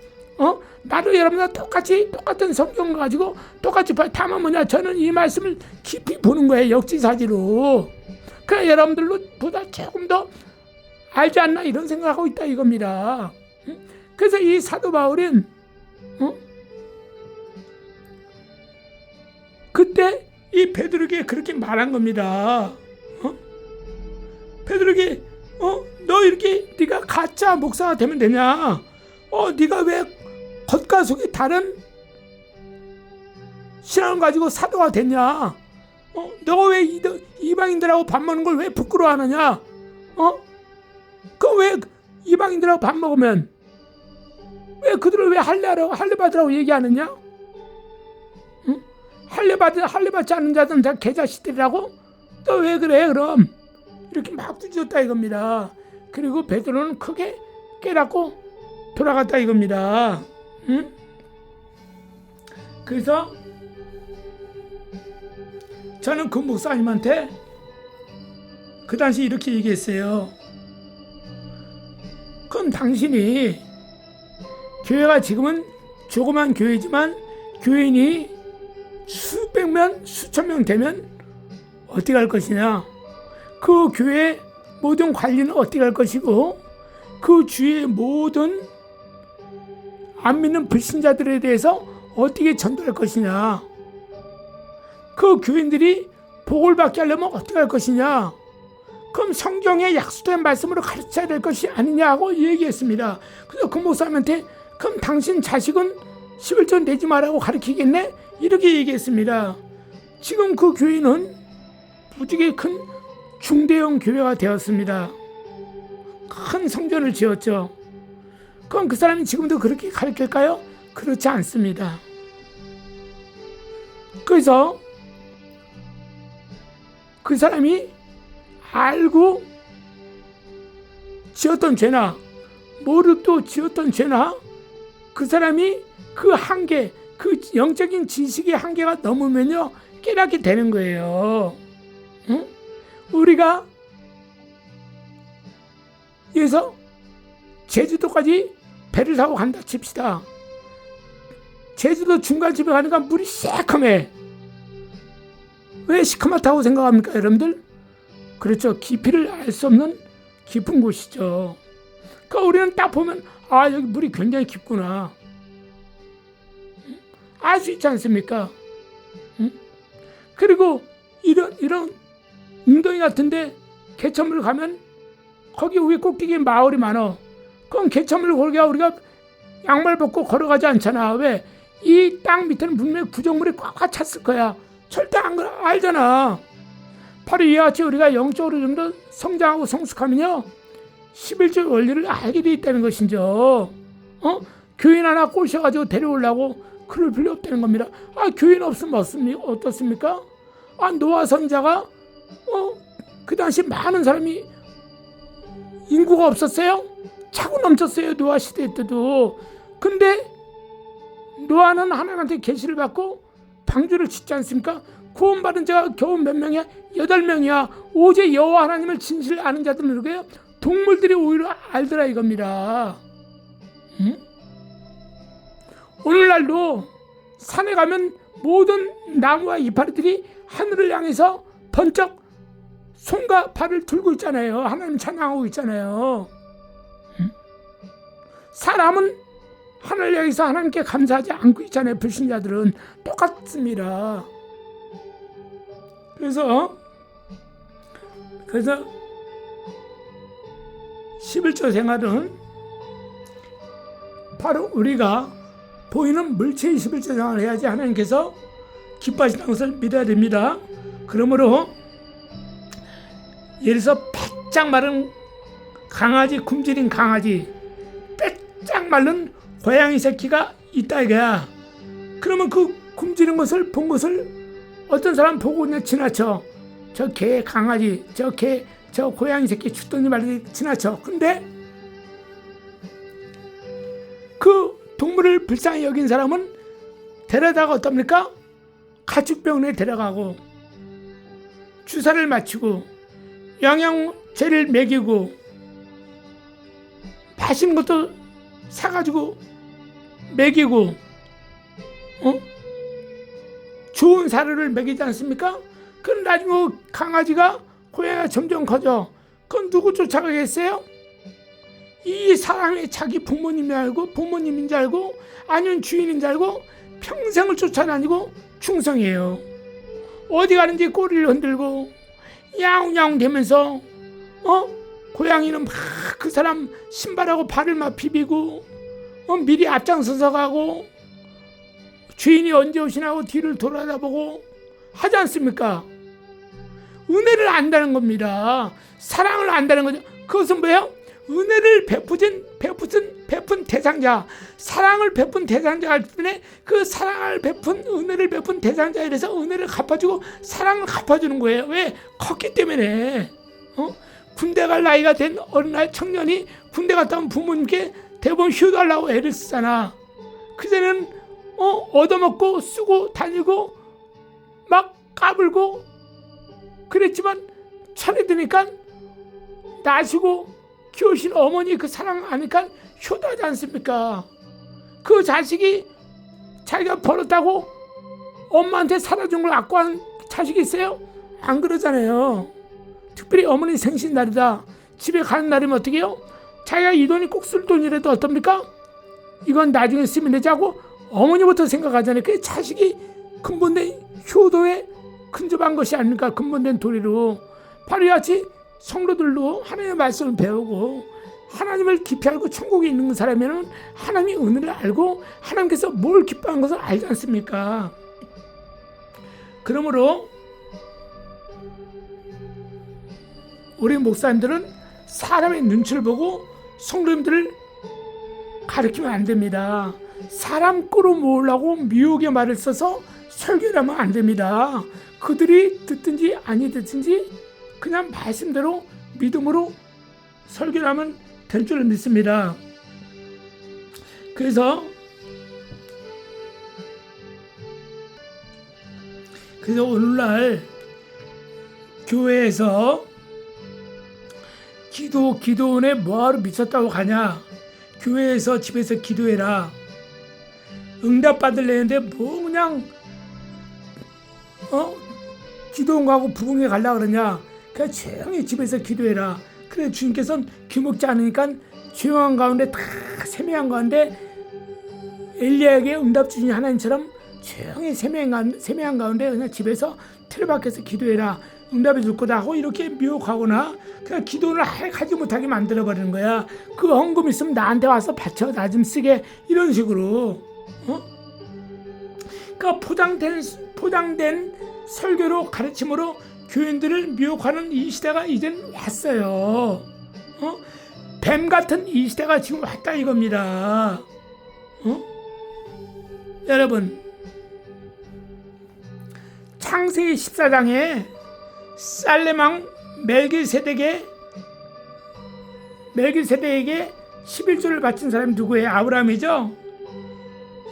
나도 여러분과 똑같은 성경 가지고 똑같이 봐요. 다만 뭐냐, 저는 이 말씀을 깊이 보는 거예요. 역지사지로. 그래 여러분들로 보다 조금 더 알지 않나 이런 생각하고 있다 이겁니다. 그래서 이 사도 바울은 그때 이 베드로에게 그렇게 말한 겁니다. 베드로에게 너 이렇게 네가 가짜 목사가 되면 되냐? 네가 왜 겉과 속이 다른 신앙을 가지고 사도가 됐냐? 너가 왜 이방인들하고 밥 먹는 걸 왜 부끄러워하느냐? 그 왜 이방인들하고 밥 먹으면 왜 그들을 왜 할례 받으라고 얘기하느냐? 할례 받지 않는 자들은 다 개자식들이라고? 너 왜 그래 그럼? 이렇게 막 두드렸다 이겁니다. 그리고 베드로는 크게 깨닫고 돌아갔다 이겁니다. 그래서 저는 그 목사님한테 그 당시 이렇게 얘기했어요. 그럼 당신이 교회가 지금은 조그만 교회지만 교인이 수백 명, 수천 명 되면 어떻게 할 것이냐? 그 교회 모든 관리는 어떻게 할 것이고 그 주위의 모든 안 믿는 불신자들에 대해서 어떻게 전도할 것이냐? 그 교인들이 복을 받게 하려면 어떻게 할 것이냐? 그럼 성경에 약속된 말씀으로 가르쳐야 될 것이 아니냐고 얘기했습니다. 그래서 그 목사님한테 그럼 당신 자식은 11조 내지 말라고 가르치겠네? 이렇게 얘기했습니다. 지금 그 교회는 무지개 큰 중대형 교회가 되었습니다. 큰 성전을 지었죠. 그럼 그 사람이 지금도 그렇게 가르칠까요? 그렇지 않습니다. 그래서 그 사람이 알고 지었던 죄나 모르고 지었던 죄나 그 사람이 그 한계, 그 영적인 지식의 한계가 넘으면요 깨닫게 되는 거예요. 응? 우리가 여기서 제주도까지 배를 타고 간다 칩시다. 제주도 중간쯤에 가니까 물이 새카매. 왜 시커멓다고 생각합니까, 여러분들? 그렇죠. 깊이를 알 수 없는 깊은 곳이죠. 그러니까 우리는 딱 보면 여기 물이 굉장히 깊구나. 알 수 있지 않습니까? 그리고 이런 웅덩이 같은데 개천물 가면 거기 위에 꼭대기에 마을이 많아. 그럼 개천물 거기가 우리가 양말 벗고 걸어가지 않잖아. 왜? 이 땅 밑에는 분명히 구정물이 꽉 찼을 거야. 절대 안 알잖아. 바로 이와 같이 우리가 영적으로 좀 더 성장하고 성숙하면요, 11조 원리를 알게 돼 있다는 것이죠. 교인 하나 꼬셔가지고 데려오려고 그럴 필요 없다는 겁니다. 교인 없으면 어떻습니까? 노아 선지자가 그 당시 많은 사람이 인구가 없었어요? 차고 넘쳤어요, 노아 시대 때도. 근데 노아는 하나님한테 계시를 받고 방주를 짓지 않습니까? 구원받은 자가 겨우 몇 명이야? 8명이야. 오직 여호와 하나님을 진실 아는 자들은 누구예요? 동물들이 오히려 알더라 이겁니다. 오늘날도 산에 가면 모든 나무와 이파리들이 하늘을 향해서 번쩍 손과 발을 들고 있잖아요. 하나님 찬양하고 있잖아요. 사람은 하늘을 향해서 하나님께 감사하지 않고 있잖아요. 불신자들은 똑같습니다. 그래서 11조 생활은 바로 우리가 보이는 물체의 11조 생활을 해야지 하나님께서 기뻐하시는 것을 믿어야 됩니다. 그러므로 예를 들어서 바짝 마른 강아지, 굶주린 강아지, 빼짝 마른 고양이 새끼가 있다 이거야. 그러면 그 굶주린 것을 본 것을 어떤 사람 보고 그냥 지나쳐. 저 개, 강아지, 저 개, 저 고양이 새끼 죽든지 말든지 지나쳐. 근데 그 동물을 불쌍히 여긴 사람은 데려다가 어떻습니까? 가축병원에 데려가고 주사를 맞추고 영양제를 먹이고 맛있는 것도 사가지고 먹이고 좋은 사료를 먹이지 않습니까? 그럼 나중에 강아지가 고양이가 점점 커져. 그건 누구 쫓아가겠어요? 이 사람이 자기 부모님인 줄 알고 아니면 주인인 줄 알고 평생을 쫓아다니고 충성해요. 어디 가는지 꼬리를 흔들고 야옹야옹 대면서 고양이는 막 그 사람 신발하고 발을 막 비비고 미리 앞장서서 가고 주인이 언제 오시나고 뒤를 돌아다보고 하지 않습니까? 은혜를 안다는 겁니다. 사랑을 안다는 거죠. 그것은 뭐예요? 은혜를 베푼 대상자, 사랑을 베푼 대상자가 때문에 그 사랑을 베푼 은혜를 베푼 대상자에 대해서 은혜를 갚아주고 사랑을 갚아주는 거예요. 왜? 컸기 때문에. 군대 갈 나이가 된 어린아이 청년이 군대 갔다 오면 부모님께 대부분 효도하려고 애를 쓰잖아. 그전에는 얻어먹고 쓰고 다니고 막 까불고 그랬지만 철이 드니까 나시고 키우신 어머니 그 사랑 아니까 효도하지 않습니까? 그 자식이 자기가 벌었다고 엄마한테 살아준 걸 악과한 자식이 있어요? 안 그러잖아요. 특별히 어머니 생신날이다 집에 가는 날이면 어떻게 해요? 자기가 이 돈이 꼭 쓸 돈이라도 어떻습니까? 이건 나중에 쓰면 되지 하고 어머니부터 생각하잖아요. 그 자식이 근본된 효도에 근접한 것이 아닙니까? 근본된 도리로. 바로 이같이 성도들도 하나님의 말씀을 배우고 하나님을 깊이 알고 천국에 있는 사람이면 하나님의 은혜를 알고 하나님께서 뭘 기뻐하는 것을 알지 않습니까? 그러므로 우리 목사님들은 사람의 눈치를 보고 성도님들을 가르치면 안 됩니다. 사람 꼴을 모으려고 미혹의 말을 써서 설교를 하면 안 됩니다. 그들이 듣든지 아니 듣든지 그냥 말씀대로 믿음으로 설교를 하면 될 줄 믿습니다. 그래서 오늘날 교회에서 기도원에 뭐하러 미쳤다고 가냐? 교회에서 집에서 기도해라. 응답 받으려는데 뭐 그냥 기도원 가고 부흥회 가려고 그러냐? 그냥 조용히 집에서 기도해라. 그래 주님께서는 귀먹지 않으니까 조용한 가운데 다 세미한 가운데 엘리야에게 응답 주신 하나님처럼 조용히 세미한 가운데 그냥 집에서 틀 밖에서 기도해라. 응답해 줄 거다 하고 이렇게 미혹하거나 그냥 기도를 하지 못하게 만들어버리는 거야. 그 헌금 있으면 나한테 와서 바쳐 나 좀 쓰게 이런 식으로 그러니까 포장된 설교로 가르침으로 교인들을 미혹하는 이 시대가 이젠 왔어요. 뱀 같은 이 시대가 지금 왔다 이겁니다. 여러분 창세기 14장에 살렘왕 멜기세덱에게 11조를 바친 사람이 누구예요? 아브라함이죠.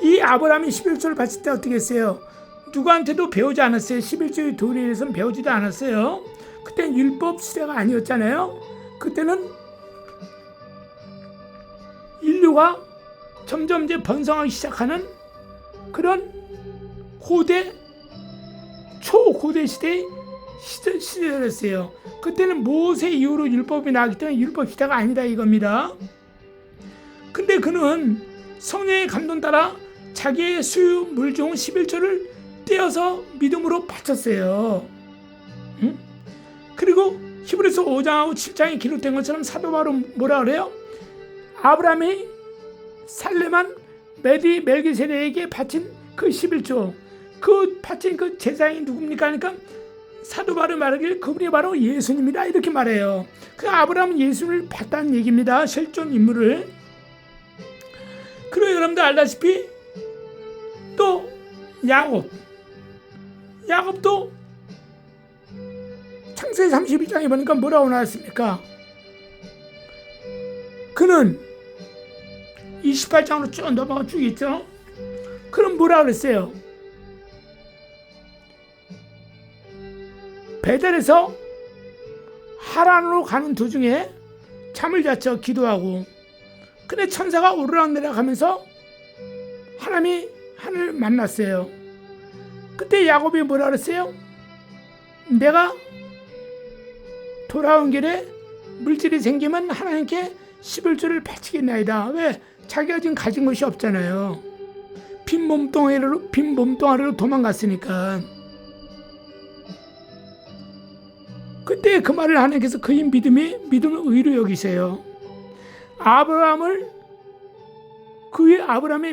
이 아브라함이 11조를 바칠 때 어떻게 했어요? 누구한테도 배우지 않았어요. 11조의 도리에 대해서는 배우지도 않았어요. 그때는 율법 시대가 아니었잖아요. 그때는 인류가 점점 이제 번성하기 시작하는 그런 초고대 시대였어요. 그때는 모세 이후로 율법이 나왔기 때문에 율법 시대가 아니다 이겁니다. 근데 그는 성령의 감동 따라 자기의 수유 물종 11조를 떼어서 믿음으로 바쳤어요. 그리고 히브리서 5장하고 7장에 기록된 것처럼 사도 바울은 뭐라 그래요? 아브라함이 살렘한 멜기세덱에게 바친 그 11조 그 바친 그 제사장이 누굽니까? 그러니까 사도 바울이 말하길 그분이 바로 예수님이다 이렇게 말해요. 그 아브라함은 예수님을 봤다는 얘기입니다. 실존 인물을. 그리고 여러분들 알다시피 또 야곱도 창세기 31장에 보니까 뭐라고 나왔습니까? 그는 28장으로 쭉 넘어가 쭉 있죠. 그럼 뭐라 그랬어요? 베델에서 하란으로 가는 도중에 잠을 잤죠. 기도하고. 근데 천사가 오르락내리락 하면서 하나님이 하늘을 만났어요. 그때 야곱이 뭐라 그랬어요? 내가 돌아온 길에 물질이 생기면 하나님께 11조를 바치겠나이다. 왜? 자기가 지금 가진 것이 없잖아요. 빈 몸뚱아리로 도망갔으니까. 그때 그 말을 하나님께서 그의 믿음을 의로 여기세요. 아브라함의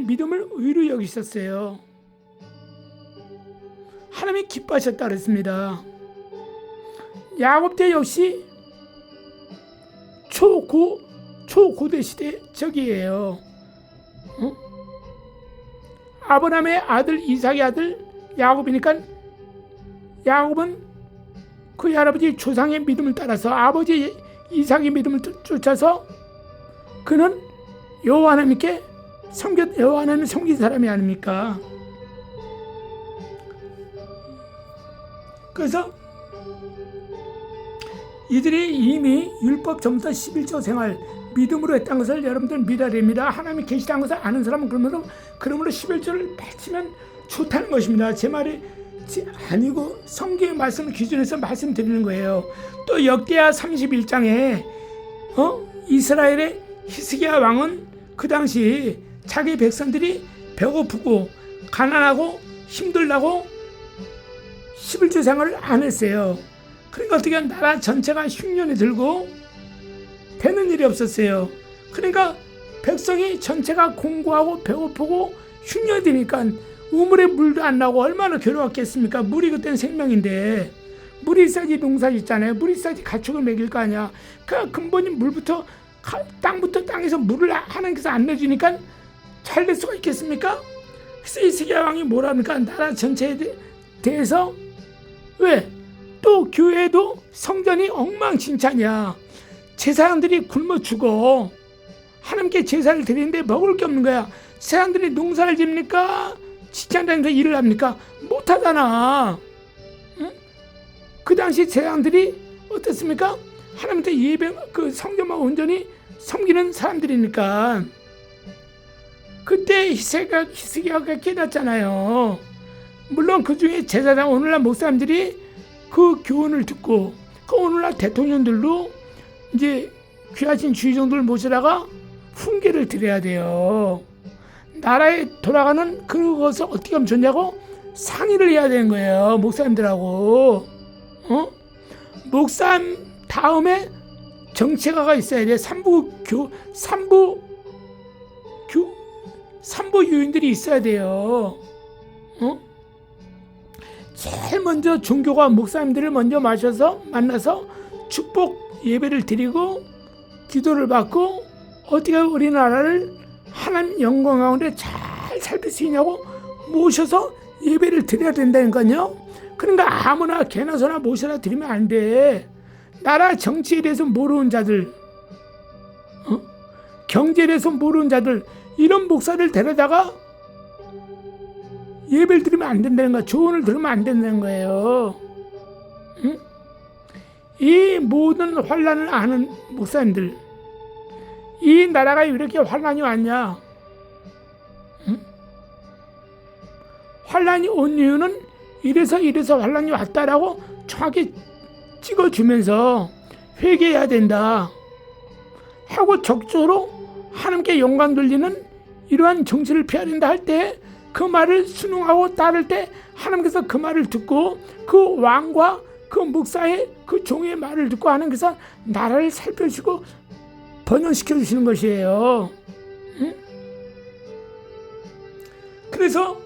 믿음을 의로 여기셨어요. 하나님이 기뻐하셨다 그랬습니다. 야곱 때 역시 초고대 시대 적이에요. 아브라함의 아들 이삭의 아들 야곱이니까 야곱은 그의 할아버지 조상의 믿음을 따라서 아버지 이삭의 믿음을 쫓아서 그는 여호와 하나님을 섬긴 사람이 아닙니까? 그래서 이들이 이미 율법 전부터 11조 생활 믿음으로 했다는 것을 여러분들 믿어야 됩니다. 하나님이 계시다는 것을 아는 사람은 그러므로 11조를 바치면 좋다는 것입니다. 제 말이 아니고 성경의 말씀을 기준해서 말씀드리는 거예요. 또 역대하 31장에 이스라엘의 히스기야 왕은 그 당시 자기 백성들이 배고프고 가난하고 힘들다고 11조 생활을 안 했어요. 그러니까 어떻게 나라 전체가 흉년이 들고 되는 일이 없었어요. 그러니까 백성이 전체가 공고하고 배고프고 흉년이 드니까 우물에 물도 안 나고 얼마나 괴로웠겠습니까? 물이 그때는 생명인데 물이 있어야지 농사 짓잖아요. 물이 있어야지 가축을 먹일 거 아니야. 그 근본인 물부터 땅에서 물을 하나님께서 안 내주니까 잘 될 수가 있겠습니까? 그래서 히스기야 왕이 뭐라 합니까? 나라 전체에 대해서 왜? 또 교회도 성전이 엉망진창이야. 제사장들이 굶어 죽어. 하나님께 제사를 드리는데 먹을 게 없는 거야. 제사장들이 농사를 집니까? 직장 다니면서 일을 합니까? 못하잖아. 응? 그 당시 제사장들이 어떻습니까? 하나님한테 예배 그 성경만 온전히 섬기는 사람들이니까. 그때 히스기야가 깨닫잖아요. 물론 그 중에 제사장 오늘날 목사님들이 그 교훈을 듣고 그 오늘날 대통령들도 이제 귀하신 주의종들을 모시다가 훈계를 드려야 돼요. 나라에 돌아가는 그것을 어떻게 하면 좋냐고 상의를 해야 되는 거예요. 목사님들하고. 목사님 다음에 정치가가 있어야 돼. 삼부 유인들이 있어야 돼요. 제일 먼저 종교가 목사님들을 먼저 만나서 축복 예배를 드리고 기도를 받고 어떻게 우리나라를 하나님 영광 가운데 잘 살필 수 있냐고 모셔서 예배를 드려야 된다니까요. 그러니까 아무나 개나 소나 모셔다 드리면 안 돼. 나라 정치에 대해서 모르는 자들, 경제에 대해서 모르는 자들, 이런 목사를 데려다가 예배를 드리면 안 된다는 거야. 조언을 들으면 안 된다는 거예요. 이 모든 환난을 아는 목사님들, 이 나라가 왜 이렇게 환난이 왔냐? 환난이 온 이유는 이래서 환난이 왔다라고 정확히 찍어주면서 회개해야 된다 하고 적극적으로 하나님께 영광 돌리는 이러한 정치를 펴야 된다 할 때 그 말을 순응하고 따를 때 하나님께서 그 말을 듣고 그 왕과 그 목사의 그 종의 말을 듣고 하나님께서 나라를 살펴주시고 번영시켜 주시는 것이에요. 그래서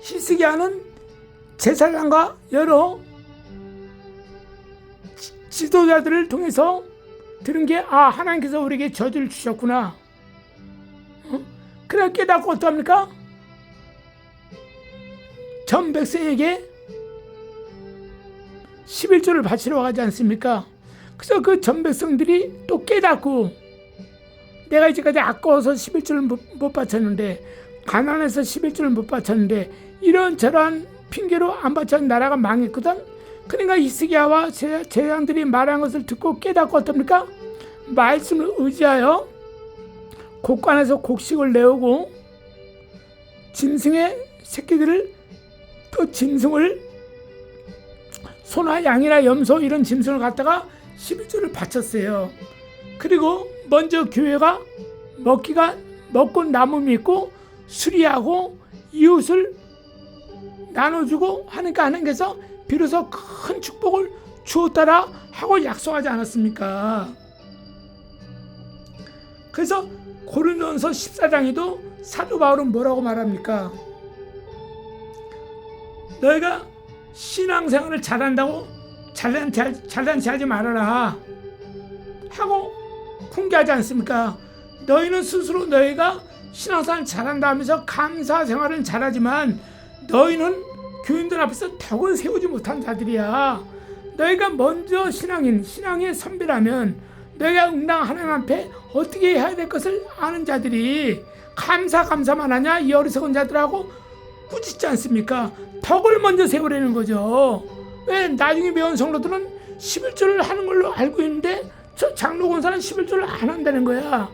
히스기야는 제사장과 여러 지도자들을 통해서 들은 게 하나님께서 우리에게 저주를 주셨구나. 그래 깨닫고 어떡합니까? 전 백성에게 11조를 바치러 가지 않습니까? 그래서 그 전 백성들이 또 깨닫고 내가 이제까지 아까워서 11조를 못 바쳤는데 가난해서 11조를 못 바쳤는데 이런저런 핑계로 안 바쳤는 나라가 망했거든. 그러니까 히스기야와 제사장들이 말한 것을 듣고 깨닫고 어떻습니까? 말씀을 의지하여 곡간에서 곡식을 내오고 짐승의 새끼들을 그 짐승을 소나 양이나 염소 이런 짐승을 갖다가 11조를 바쳤어요. 그리고 먼저 교회가 먹고 남음이 있고 수리하고 이웃을 나눠주고 하니까 하나님께서 비로소 큰 축복을 주었다라 하고 약속하지 않았습니까? 그래서 고린도전서 14장에도 사도 바울은 뭐라고 말합니까? 너희가 신앙생활을 잘한다고 잘난치 하지 말아라 하고 훈계하지 않습니까? 너희는 스스로 너희가 신앙생활을 잘한다 하면서 감사생활은 잘하지만 너희는 교인들 앞에서 덕을 세우지 못한 자들이야. 너희가 먼저 신앙의 선배라면 너희가 응당 하나님 앞에 어떻게 해야 될 것을 아는 자들이 감사만 하냐? 이 어리석은 자들하고 꾸짖지 않습니까? 덕을 먼저 세우려는 거죠. 왜 나중에 배운 성도들은 11조를 하는 걸로 알고 있는데 저 장로 권사는 11조를 안 한다는 거야.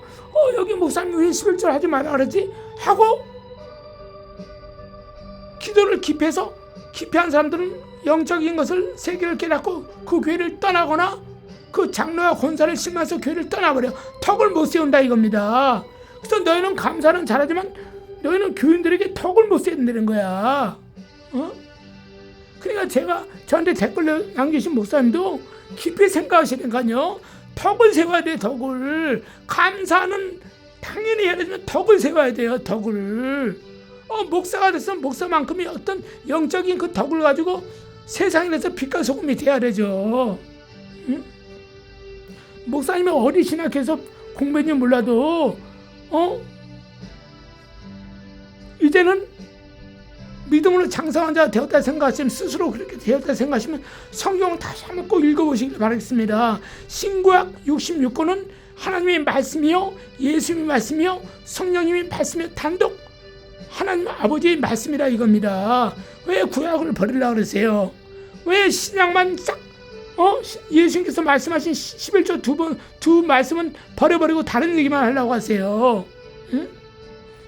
여기 목사님 왜 11조를 하지 말라 그러지? 하고 기도를 기피한 사람들은 영적인 것을 세계를 깨닫고 그 교회를 떠나거나 그 장로와 권사를 실망해서 교회를 떠나버려. 덕을 못 세운다 이겁니다. 그래서 너희는 감사는 잘하지만 너희는 교인들에게 덕을 못 세운다는 거야. 그러니까 저한테 댓글 남기신 목사님도 깊이 생각하시니까요. 덕을 세워야 돼. 덕을. 감사는 당연히 해야 되지만 덕을 세워야 돼요. 덕을. 목사가 됐으면 목사만큼의 어떤 영적인 그 덕을 가지고 세상에 대해서 빛과 소금이 돼야 되죠. 목사님이 어디 신학해서 공부했는지 몰라도 이제는 믿음으로 장성한 자가 되었다 생각하시면 스스로 그렇게 되었다 생각하시면 성경을 다시 한번 꼭 읽어보시길 바라겠습니다. 신구약 66권은 하나님의 말씀이요 예수님의 말씀이요 성령님의 말씀이요 단독 하나님 아버지의 말씀이라 이겁니다. 왜 구약을 버리려고 그러세요? 왜 신약만 싹 예수님께서 말씀하신 11조 두 말씀은 버려버리고 다른 얘기만 하려고 하세요. 응?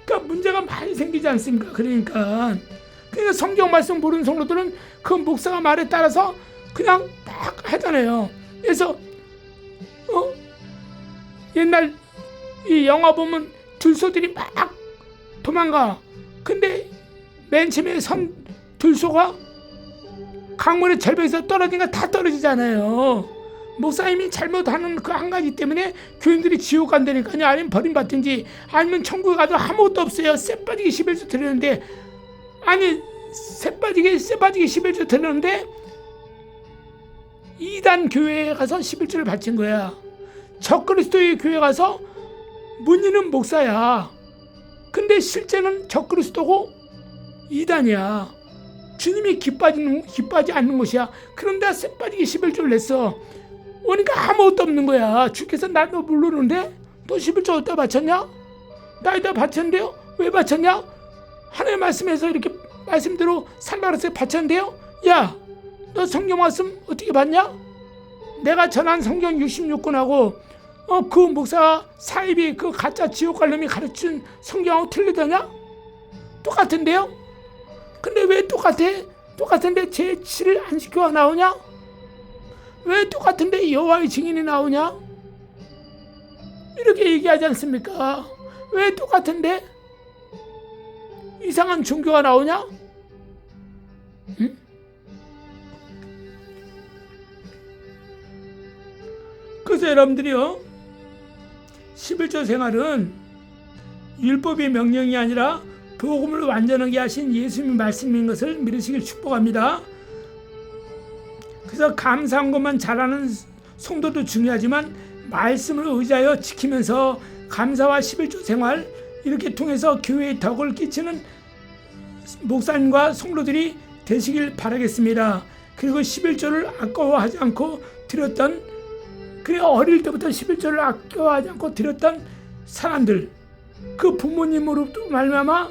그러니까 문제가 많이 생기지 않습니까? 그러니까 성경 말씀 모르는 성도들은 그 목사가 말에 따라서 그냥 딱 하잖아요. 그래서 옛날 이 영화 보면 들소들이 막 도망가. 근데 맨 처음에 선 들소가 강물의 절벽에서 떨어지니까 다 떨어지잖아요. 목사님이 잘못하는 그 한 가지 때문에 교인들이 지옥 간다니까요. 아니면 버림받든지 아니면 천국에 가도 아무것도 없어요. 쇠 빠지게 11조 드렸는데, 아니 쇠 빠지게 11조 드렸는데 이단 교회에 가서 11조를 바친 거야. 적그리스도의 교회 가서 문의는 목사야. 근데 실제는 적그리스도고 이단이야. 주님이 기뻐하지 않는 것이야. 그런데 쇠 빠지게 11조를 냈어. 그러니까 아무것도 없는 거야. 주께서 나 너 모르는데 너 11조 어디다 바쳤냐? 나 여기다 바쳤는데요? 왜 바쳤냐? 하나님의 말씀에서 이렇게 말씀대로 살라 그래서 바쳤는데요? 야, 너 성경 말씀 어떻게 봤냐? 내가 전한 성경 66권하고 그 목사 사입이 그 가짜 지옥 관념이 가르친 성경하고 틀리더냐? 똑같은데요? 근데 왜 똑같은데 제7을 안식교가 나오냐? 왜 똑같은데 여호와의 증인이 나오냐? 이렇게 얘기하지 않습니까? 왜 똑같은데 이상한 종교가 나오냐? 응? 그래서 여러분들이요, 11조 생활은 율법의 명령이 아니라 복음을 완전하게 하신 예수님의 말씀인 것을 믿으시길 축복합니다. 그래서 감사한 것만 잘하는 성도도 중요하지만 말씀을 의지하여 지키면서 감사와 11조 생활 이렇게 통해서 교회에 덕을 끼치는 목사님과 성도들이 되시길 바라겠습니다. 그리고 11조를 아까워하지 않고 드렸던, 그래 어릴 때부터 11조를 아까워하지 않고 드렸던 사람들, 그 부모님으로부터 말미암아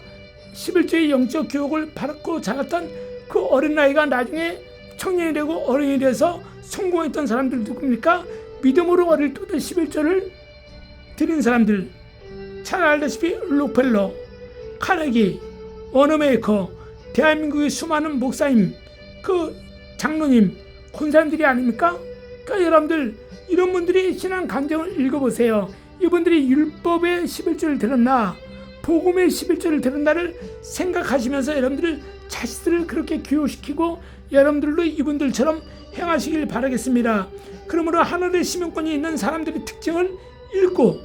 11조의 영적 교육을 받고 자랐던 그 어린 나이가 나중에 청년이 되고 어른이 돼서 성공했던 사람들 누굽니까? 믿음으로 어릴 때부터 11조를 드린 사람들, 잘 알다시피 록펠러, 카네기, 워너메이커, 대한민국의 수많은 목사님, 그 장로님, 권사님들이 아닙니까? 그러니까 여러분들 이런 분들이 신앙 감정을 읽어보세요. 이분들이 율법의 11조를 들었나, 복음의 11조를 들었나를 생각하시면서 여러분들 자식들을 그렇게 교육시키고 여러분들도 이분들처럼 행하시길 바라겠습니다. 그러므로 하늘의 시민권이 있는 사람들의 특징을 읽고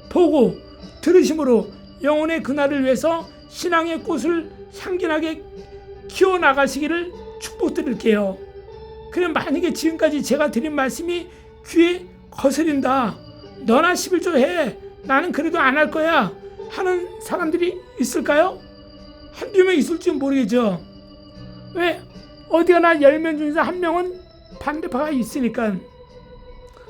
보고 들으심으로 영혼의 그날을 위해서 신앙의 꽃을 향기나게 키워나가시기를 축복드릴게요. 그럼 만약에 지금까지 제가 드린 말씀이 귀에 거스린다, 너나 11조 해, 나는 그래도 안 할 거야 하는 사람들이 있을까요? 한두 명 있을지 모르겠죠. 왜? 어디가나 10명 중에서 한 명은 반대파가 있으니까.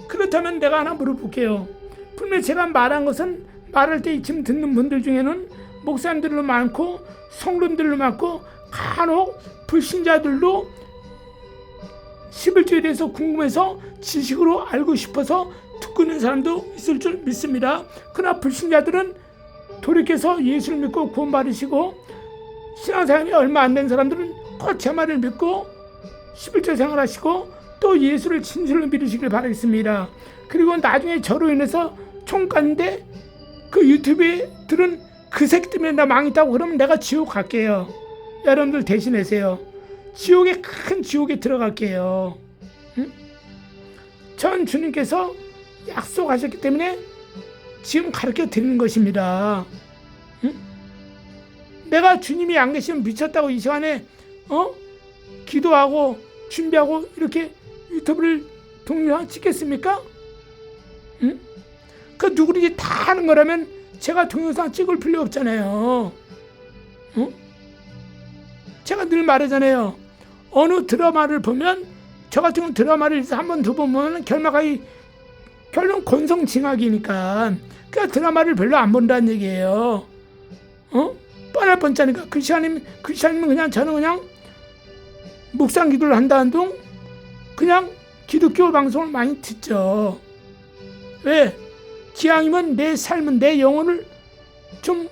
그렇다면 내가 하나 물어볼게요. 분명히 제가 말한 것은 말할 때 지금 듣는 분들 중에는 목사님들도 많고 성도들도 많고 간혹 불신자들도 11조에 대해서 궁금해서 지식으로 알고 싶어서 듣고 있는 사람도 있을 줄 믿습니다. 그러나 불신자들은 돌이켜서 예수를 믿고 구원받으시고, 신앙생활이 얼마 안 된 사람들은 꼭 제 말을 믿고 11조 생활하시고 또 예수를 진실로 믿으시길 바라겠습니다. 그리고 나중에 저로 인해서 총각인데 그 유튜브에 들은 그 새끼 때문에 나 망했다고 그러면 내가 지옥 갈게요. 여러분들 대신하세요. 지옥에, 큰 지옥에 들어갈게요. 응? 전 주님께서 약속하셨기 때문에 지금 가르쳐 드리는 것입니다. 응? 내가 주님이 안 계시면 미쳤다고 이 시간에 기도하고 준비하고 이렇게 유튜브를 동영상 찍겠습니까? 응? 그 누구든지 다 하는 거라면 제가 동영상 찍을 필요 없잖아요. 응? 제가 늘 말하잖아요. 어느 드라마를 보면, 저 같은 경우 드라마를 한 번, 두 번 보면 결론 권성징악이니까 그러니까 드라마를 별로 안 본다는 얘기예요. 뻔할 뻔짜니까. 그 시간이면 그냥 저는 그냥 묵상 기도를 한다는 동 그냥 기독교 방송을 많이 듣죠. 왜? 기왕이면 내 삶은, 내 영혼을 좀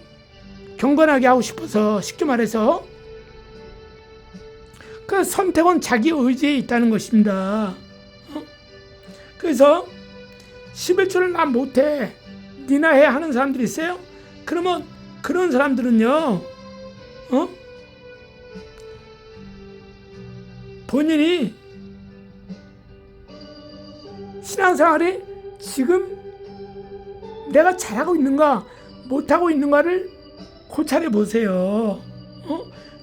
경건하게 하고 싶어서, 쉽게 말해서 그 선택은 자기 의지에 있다는 것입니다. 그래서 11조를 나 못해, 니나 해 하는 사람들이 있어요. 그러면 그런 사람들은요, 본인이 신앙생활에 지금 내가 잘하고 있는가 못하고 있는가를 고찰해 보세요.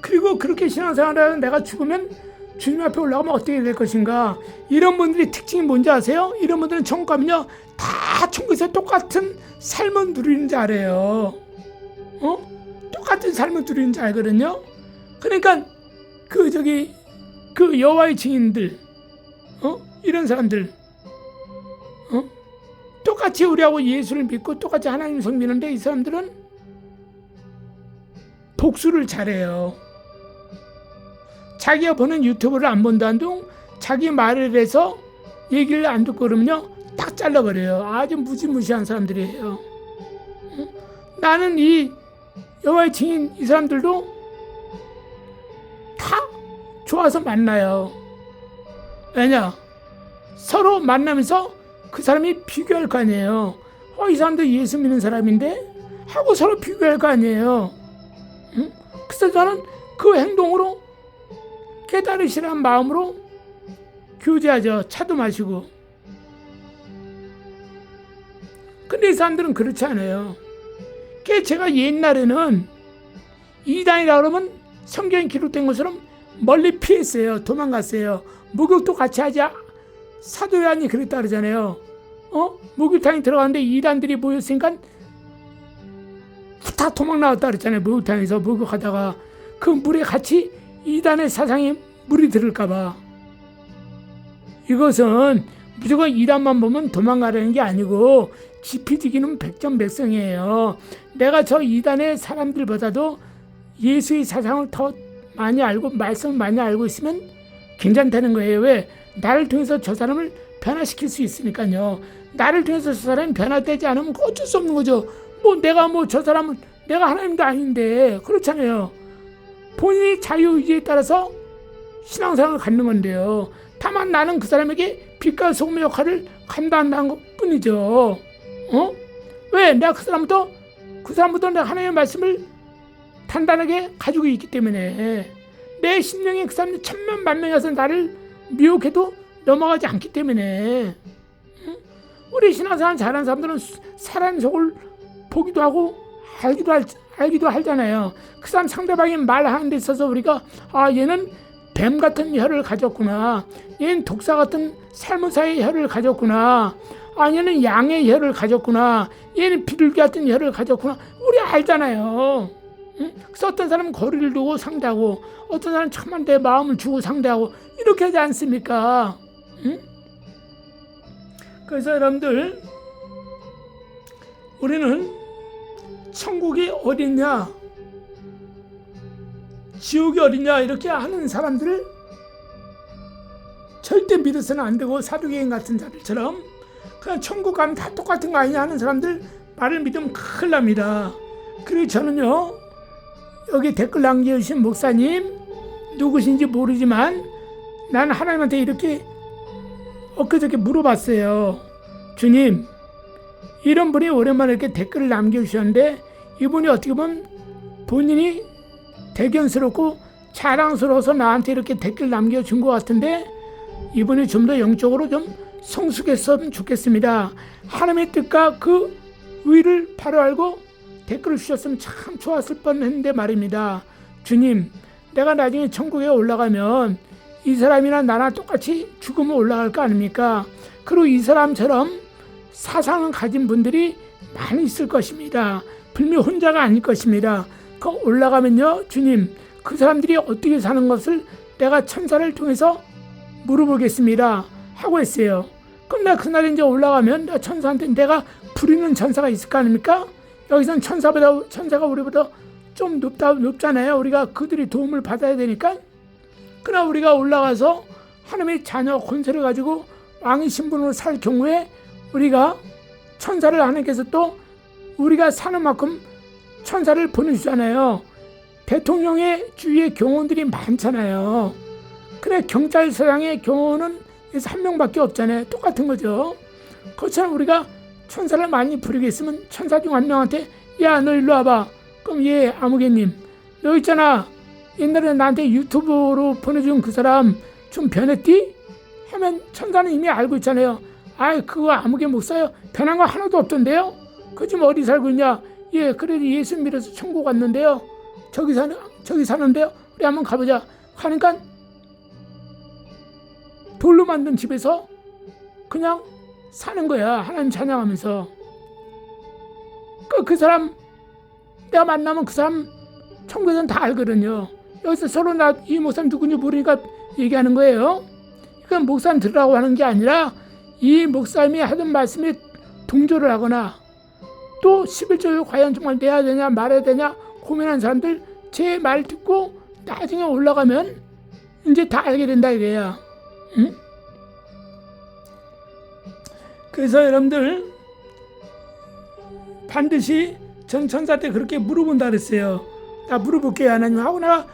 그리고 그렇게 신앙생활을 내가 죽으면 주님 앞에 올라가면 어떻게 될 것인가. 이런 분들의 특징이 뭔지 아세요? 이런 분들은 천국 가면요, 다 천국에서 똑같은 삶을 누리는 줄 알아요. 똑같은 삶을 누리는 줄 알거든요. 그러니까 그 여호와의 증인들, 이런 사람들, 똑같이 우리하고 예수를 믿고 똑같이 하나님을 섬기는데, 이 사람들은 복수를 잘해요. 자기가 보는 유튜브를 안 본다 한동 자기 말을 해서 얘기를 안 듣고 그러면요, 딱 잘라버려요. 아주 무지무시한 사람들이에요. 나는 이 여호와의 증인, 이 사람들도 다 좋아서 만나요. 왜냐? 서로 만나면서 그 사람이 비교할 거 아니에요. 이 사람도 예수 믿는 사람인데 하고 서로 비교할 거 아니에요. 그래서 저는 그 행동으로 깨달으시라는 마음으로 교제하죠. 차도 마시고. 근데 이 사람들은 그렇지 않아요. 제가 옛날에는 이단이라 그러면 성경에 기록된 것처럼 멀리 피했어요. 도망갔어요. 목욕도 같이 하자. 사도 요한이 그랬다 그러잖아요. 목욕탕에 들어갔는데 이단들이 모였으니까 다 도망 나왔다 그랬잖아요. 목욕탕에서 목욕하다가 그 물에 같이 이단의 사상에 물이 들을까봐. 이것은 무조건 이단만 보면 도망가려는 게 아니고 지피지기는 백전백승이에요. 내가 저 이단의 사람들보다도 예수의 사상을 더 많이 알고 말씀을 많이 알고 있으면 괜찮다는 거예요. 왜? 나를 통해서 저 사람을 변화시킬 수 있으니까요. 나를 통해서 저 사람이 변화되지 않으면 어쩔 수 없는 거죠. 내가 저 사람은 내가 하나님도 아닌데, 그렇잖아요. 본인이 자유의지에 따라서 신앙생활을 갖는 건데요. 다만 나는 그 사람에게 빛과 소금의 역할을 감당한다는 것 뿐이죠. 왜? 내가 그 사람부터 내가 하나님의 말씀을 단단하게 가지고 있기 때문에, 내 심령에 그 사람이 천만 만명이 와서 나를 미혹해도 넘어가지 않기 때문에. 우리 신앙생활 잘하는 사람들은 사람 속을 보기도 하고 알기도 하잖아요. 그 사람 상대방이 말하는 데 있어서 우리가 얘는 뱀 같은 혀를 가졌구나, 얘는 독사 같은 살모사의 혀를 가졌구나, 얘는 양의 혀를 가졌구나, 얘는 비둘기 같은 혀를 가졌구나, 우리 알잖아요. 그래서 어떤 사람은 거리를 두고 상대하고, 어떤 사람은 참만 내 마음을 주고 상대하고, 이렇게 하지 않습니까? 그래서 여러분들, 우리는 천국이 어딨냐, 지옥이 어딨냐 이렇게 하는 사람들을 절대 믿어서는 안 되고, 사두개인 같은 자들처럼 그냥 천국 가면 다 똑같은 거 아니냐 하는 사람들 말을 믿으면 큰일 납니다. 그리고 저는요, 여기 댓글 남겨주신 목사님 누구신지 모르지만 나는 하나님한테 이렇게 엊그저께 물어봤어요. 주님, 이런 분이 오랜만에 이렇게 댓글을 남겨주셨는데, 이분이 어떻게 보면 본인이 대견스럽고 자랑스러워서 나한테 이렇게 댓글 남겨준 것 같은데, 이분이 좀 더 영적으로 좀 성숙했으면 좋겠습니다. 하나님의 뜻과 그 의를 바로 알고 댓글을 주셨으면 참 좋았을 뻔했는데 말입니다. 주님, 내가 나중에 천국에 올라가면 이 사람이나 나나 똑같이 죽으면 올라갈 거 아닙니까? 그리고 이 사람처럼 사상을 가진 분들이 많이 있을 것입니다. 분명 혼자가 아닐 것입니다. 그 올라가면요, 주님, 그 사람들이 어떻게 사는 것을 내가 천사를 통해서 물어보겠습니다 하고 했어요. 그럼 내가 그날에 이제 올라가면 내가 천사한테 내가 부리는 천사가 있을 거 아닙니까? 여기선 천사가 우리보다 좀 높잖아요. 우리가 그들의 도움을 받아야 되니까. 그러나 우리가 올라가서 하나님의 자녀 권세를 가지고 왕의 신분으로 살 경우에 우리가 천사를 하나님께서 또 우리가 사는 만큼 천사를 보내주잖아요. 대통령의 주위에 경호원들이 많잖아요. 그래 경찰서장의 경호원은 한 명밖에 없잖아요. 똑같은 거죠. 그렇잖아요. 우리가 천사를 많이 부르겠으면 천사 중 한 명한테 야 너 일로 와봐. 그럼 예 아무개님 너 있잖아 옛날에 나한테 유튜브로 보내준 그 사람 좀 변했디? 하면 천사는 이미 알고 있잖아요. 아이 그거 아무개 목사요. 변한 거 하나도 없던데요. 그 지금 어디 살고 있냐? 예 그래도 예수 믿어서 천국 갔는데요. 저기 사는데요. 우리 한번 가보자. 가니까 돌로 만든 집에서 그냥 사는 거야. 하나님 찬양하면서. 그 사람 내가 만나면 그 사람 천국에서는 다 알거든요. 여기서 서로 나 이 목사님 누군지 모르니까 얘기하는 거예요. 그건 목사님 들으라고 하는 게 아니라 이 목사님이 하던 말씀에 동조를 하거나 또 11조를 과연 정말 내야 되냐 말해야 되냐 고민하는 사람들 제 말 듣고 나중에 올라가면 이제 다 알게 된다 이래야. 응? 그래서 여러분들 반드시 전 천사 때 그렇게 물어본다 그랬어요. 나 물어볼게요 하나님 하고 내가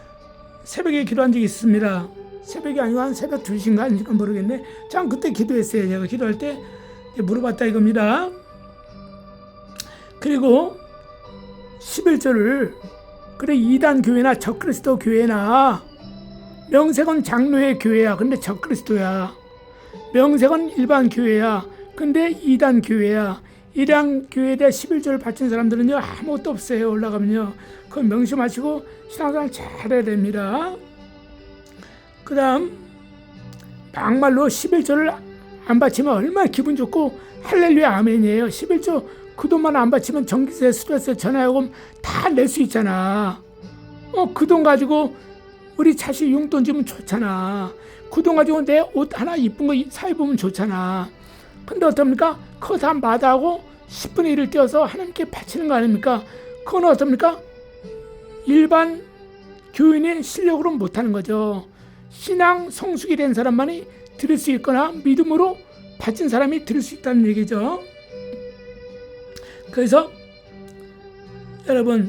새벽에 기도한 적이 있습니다. 새벽이 아니고 한 새벽 2시인가 아닌가 모르겠네. 참 그때 기도했어요. 제가 기도할 때 물어봤다 이겁니다. 그리고 11절을 그래 이단 교회나 적그리스도 교회나 명색은 장로회 교회야. 근데 적그리스도야. 명색은 일반 교회야. 근데 이단 교회야. 이단 교회에 대해 11조를 바친 사람들은요 아무것도 없어요. 올라가면요 그거 명심하시고 신앙생활 잘해야 됩니다. 그 다음 막말로 11조를 안 바치면 얼마나 기분 좋고 할렐루야 아멘이에요. 11조 그 돈만 안 바치면 전기세, 수도세, 전화요금 다 낼 수 있잖아. 그 돈 가지고 우리 자식 용돈 주면 좋잖아. 그 돈 가지고 내 옷 하나 이쁜 거 사 입으면 좋잖아. 근데 어떻습니까? 그거 다 마다하고 10분의 1을 떼어서 하나님께 바치는 거 아닙니까? 그건 어떻습니까? 일반 교인의 실력으로 못하는 거죠. 신앙 성숙이 된 사람만이 들을 수 있거나 믿음으로 바친 사람이 들을 수 있다는 얘기죠. 그래서 여러분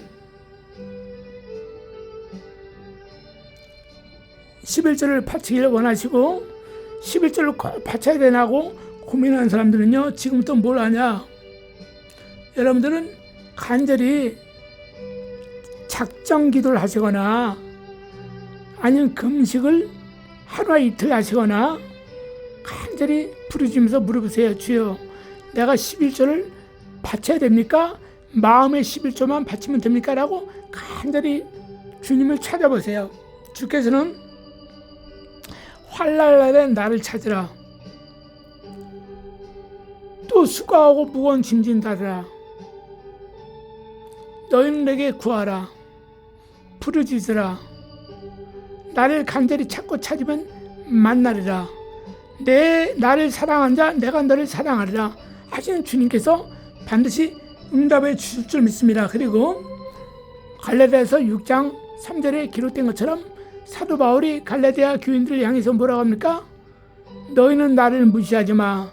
11절을 바치길 원하시고 11절을 바쳐야 되나고 고민하는 사람들은요 지금부터 뭘 하냐. 여러분들은 간절히 작정 기도를 하시거나 아니면 금식을 하루와 이틀 하시거나 간절히 부르짖으면서 물어보세요. 주여 내가 11조를 바쳐야 됩니까? 마음의 11조만 바치면 됩니까? 라고 간절히 주님을 찾아보세요. 주께서는 환난날에 나를 찾으라. 또 수고하고 무거운 짐진 다르라. 너희는 내게 구하라. 부르짖으라. 나를 간절히 찾고 찾으면 만나리라. 나를 사랑한 자 내가 너를 사랑하리라 하시는 주님께서 반드시 응답해 주실 줄 믿습니다. 그리고 갈라디아서 6장 3절에 기록된 것처럼 사도 바울이 갈라디아 교인들을 향해서 뭐라고 합니까? 너희는 나를 무시하지 마.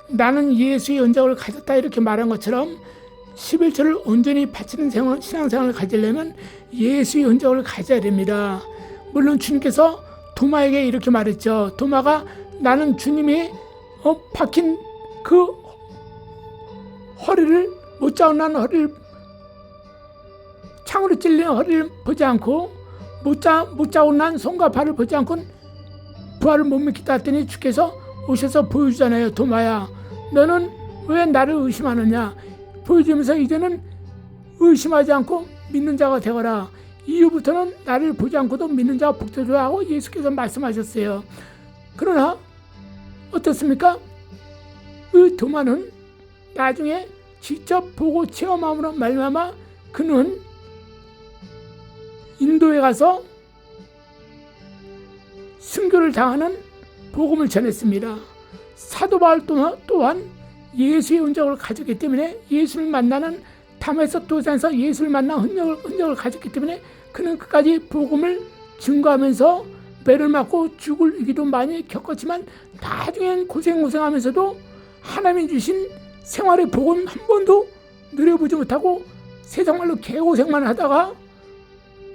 나는 예수의 언약을 가졌다 이렇게 말한 것처럼 11조를 온전히 바치는 신앙생활을 가지려면 예수의 언약을 가져야 됩니다. 물론 주님께서 도마에게 이렇게 말했죠. 도마가 나는 주님이 박힌 그 허리를 못 자운난 허리를 창으로 찔린 허리를 보지 않고 못 자운난 손과 발을 보지 않고 부활을 못 믿겠다 했더니 주께서 오셔서 보여주잖아요. 도마야 너는 왜 나를 의심하느냐. 보여주면서 이제는 의심하지 않고 믿는 자가 되거라. 이후부터는 나를 보지 않고도 믿는 자가 복되리라 하고 예수께서 말씀하셨어요. 그러나 어떻습니까? 그 도마는 나중에 직접 보고 체험함으로 말미암아 그는 인도에 가서 순교를 당하는 복음을 전했습니다. 사도 바울 또한 예수의 흔적을 가졌기 때문에 예수를 만나는 담에서 도산에서 예수를 만나 흔적을 가졌기 때문에 그는 끝까지 복음을 증거하면서 배를 맞고 죽을 위기도 많이 겪었지만 나중엔 고생하면서도 하나님이 주신 생활의 복은 한 번도 누려보지 못하고 세상말로 개고생만 하다가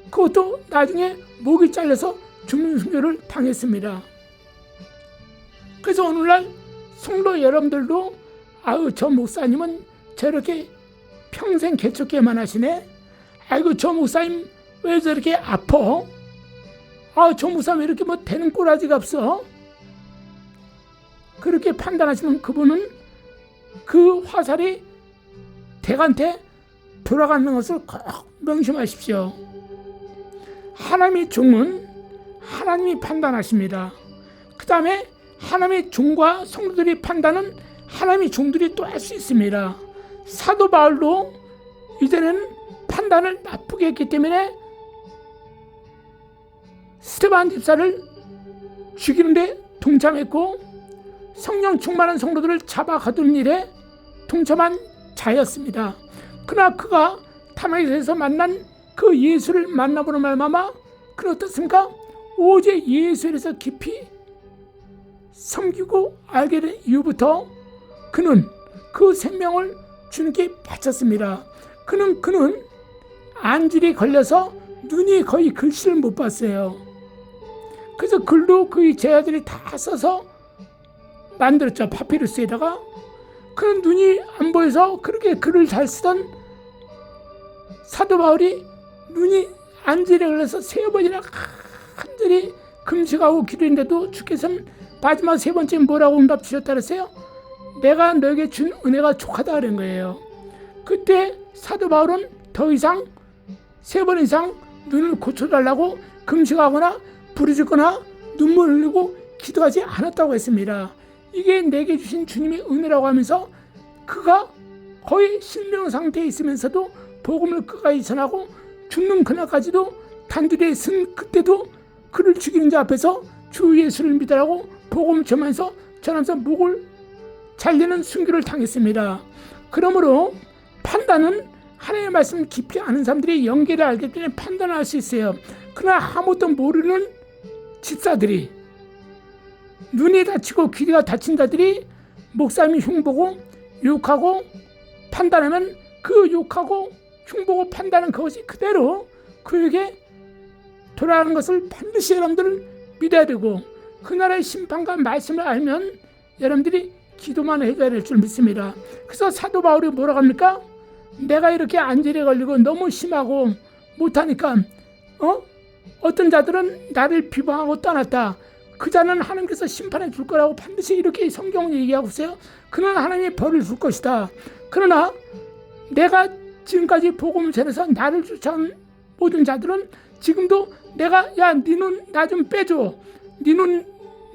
그것도 나중에 목이 잘려서 죽는 순교를 당했습니다. 그래서 오늘날 성도 여러분들도 아유 저 목사님은 저렇게 평생 개척기만 하시네. 아이고 저 목사님 왜 저렇게 아파? 아 저 목사님 왜 이렇게 뭐 되는 꼬라지가 없어? 그렇게 판단하시는 그분은 그 화살이 댁한테 돌아가는 것을 꼭 명심하십시오. 하나님의 종은 하나님이 판단하십니다. 그 다음에 하나님의 종과 성도들이 판단은 하나님의 종들이 또 할 수 있습니다. 사도 바울도 이제는 판단을 나쁘게 했기 때문에 스데반 집사를 죽이는데 동참했고 성령 충만한 성도들을 잡아 가두는 일에 동참한 자였습니다. 그러나 그가 다메섹에서 만난 그 예수를 만나보는 말마마 그는 어떻습니까? 오직 예수에서 깊이 섬기고 알게 된 이후부터 그는 그 생명을 주님께 바쳤습니다. 그는 안질이 걸려서 눈이 거의 글씨를 못 봤어요. 그래서 글도 그의 제자들이 다 써서 만들었죠. 파피루스에다가. 그는 눈이 안 보여서 그렇게 글을 잘 쓰던 사도 바울이 눈이 안질에 걸려서 3번이나 간절히 금식하고 기도했는데도 주께서는 마지막 3번째 뭐라고 응답 주셨다 그랬어요? 내가 너에게 준 은혜가 족하다 그런 거예요. 그때 사도 바울은 더 이상 3번 이상 눈을 고쳐달라고 금식하거나 부르짖거나 눈물 흘리고 기도하지 않았다고 했습니다. 이게 내게 주신 주님의 은혜라고 하면서 그가 거의 실명 상태에 있으면서도 복음을 끝까지 전하고 죽는 그날까지도 단둘이 쓴 그때도 그를 죽이는 자 앞에서 주 예수를 믿으라고 복음을 전하면서 목을 잘리는 순교를 당했습니다. 그러므로 판단은 하나님의 말씀을 깊이 아는 사람들이 연계를 알기 때문에 판단을 할 수 있어요. 그러나 아무것도 모르는 집사들이 눈이 다치고 귀가 다친 자들이 목사님이 흉보고 욕하고 판단하면 그 욕하고 흉보고 판단은 그것이 그대로 그에게 돌아가는 것을 반드시 여러분들은 믿어야 되고 그 나라의 심판과 말씀을 알면 여러분들이 기도만 해줘야 될 줄 믿습니다. 그래서 사도 바울이 뭐라고 합니까? 내가 이렇게 안질에 걸리고 너무 심하고 못하니까 어떤 자들은 나를 비방하고 떠났다. 그 자는 하나님께서 심판해 줄 거라고 반드시 이렇게 성경은 얘기하고 있어요. 그는 하나님이 벌을 줄 것이다. 그러나 내가 지금까지 복음을 전해서 나를 쫓아온 모든 자들은 지금도 내가 야 네 눈 나 좀 빼줘. 네 눈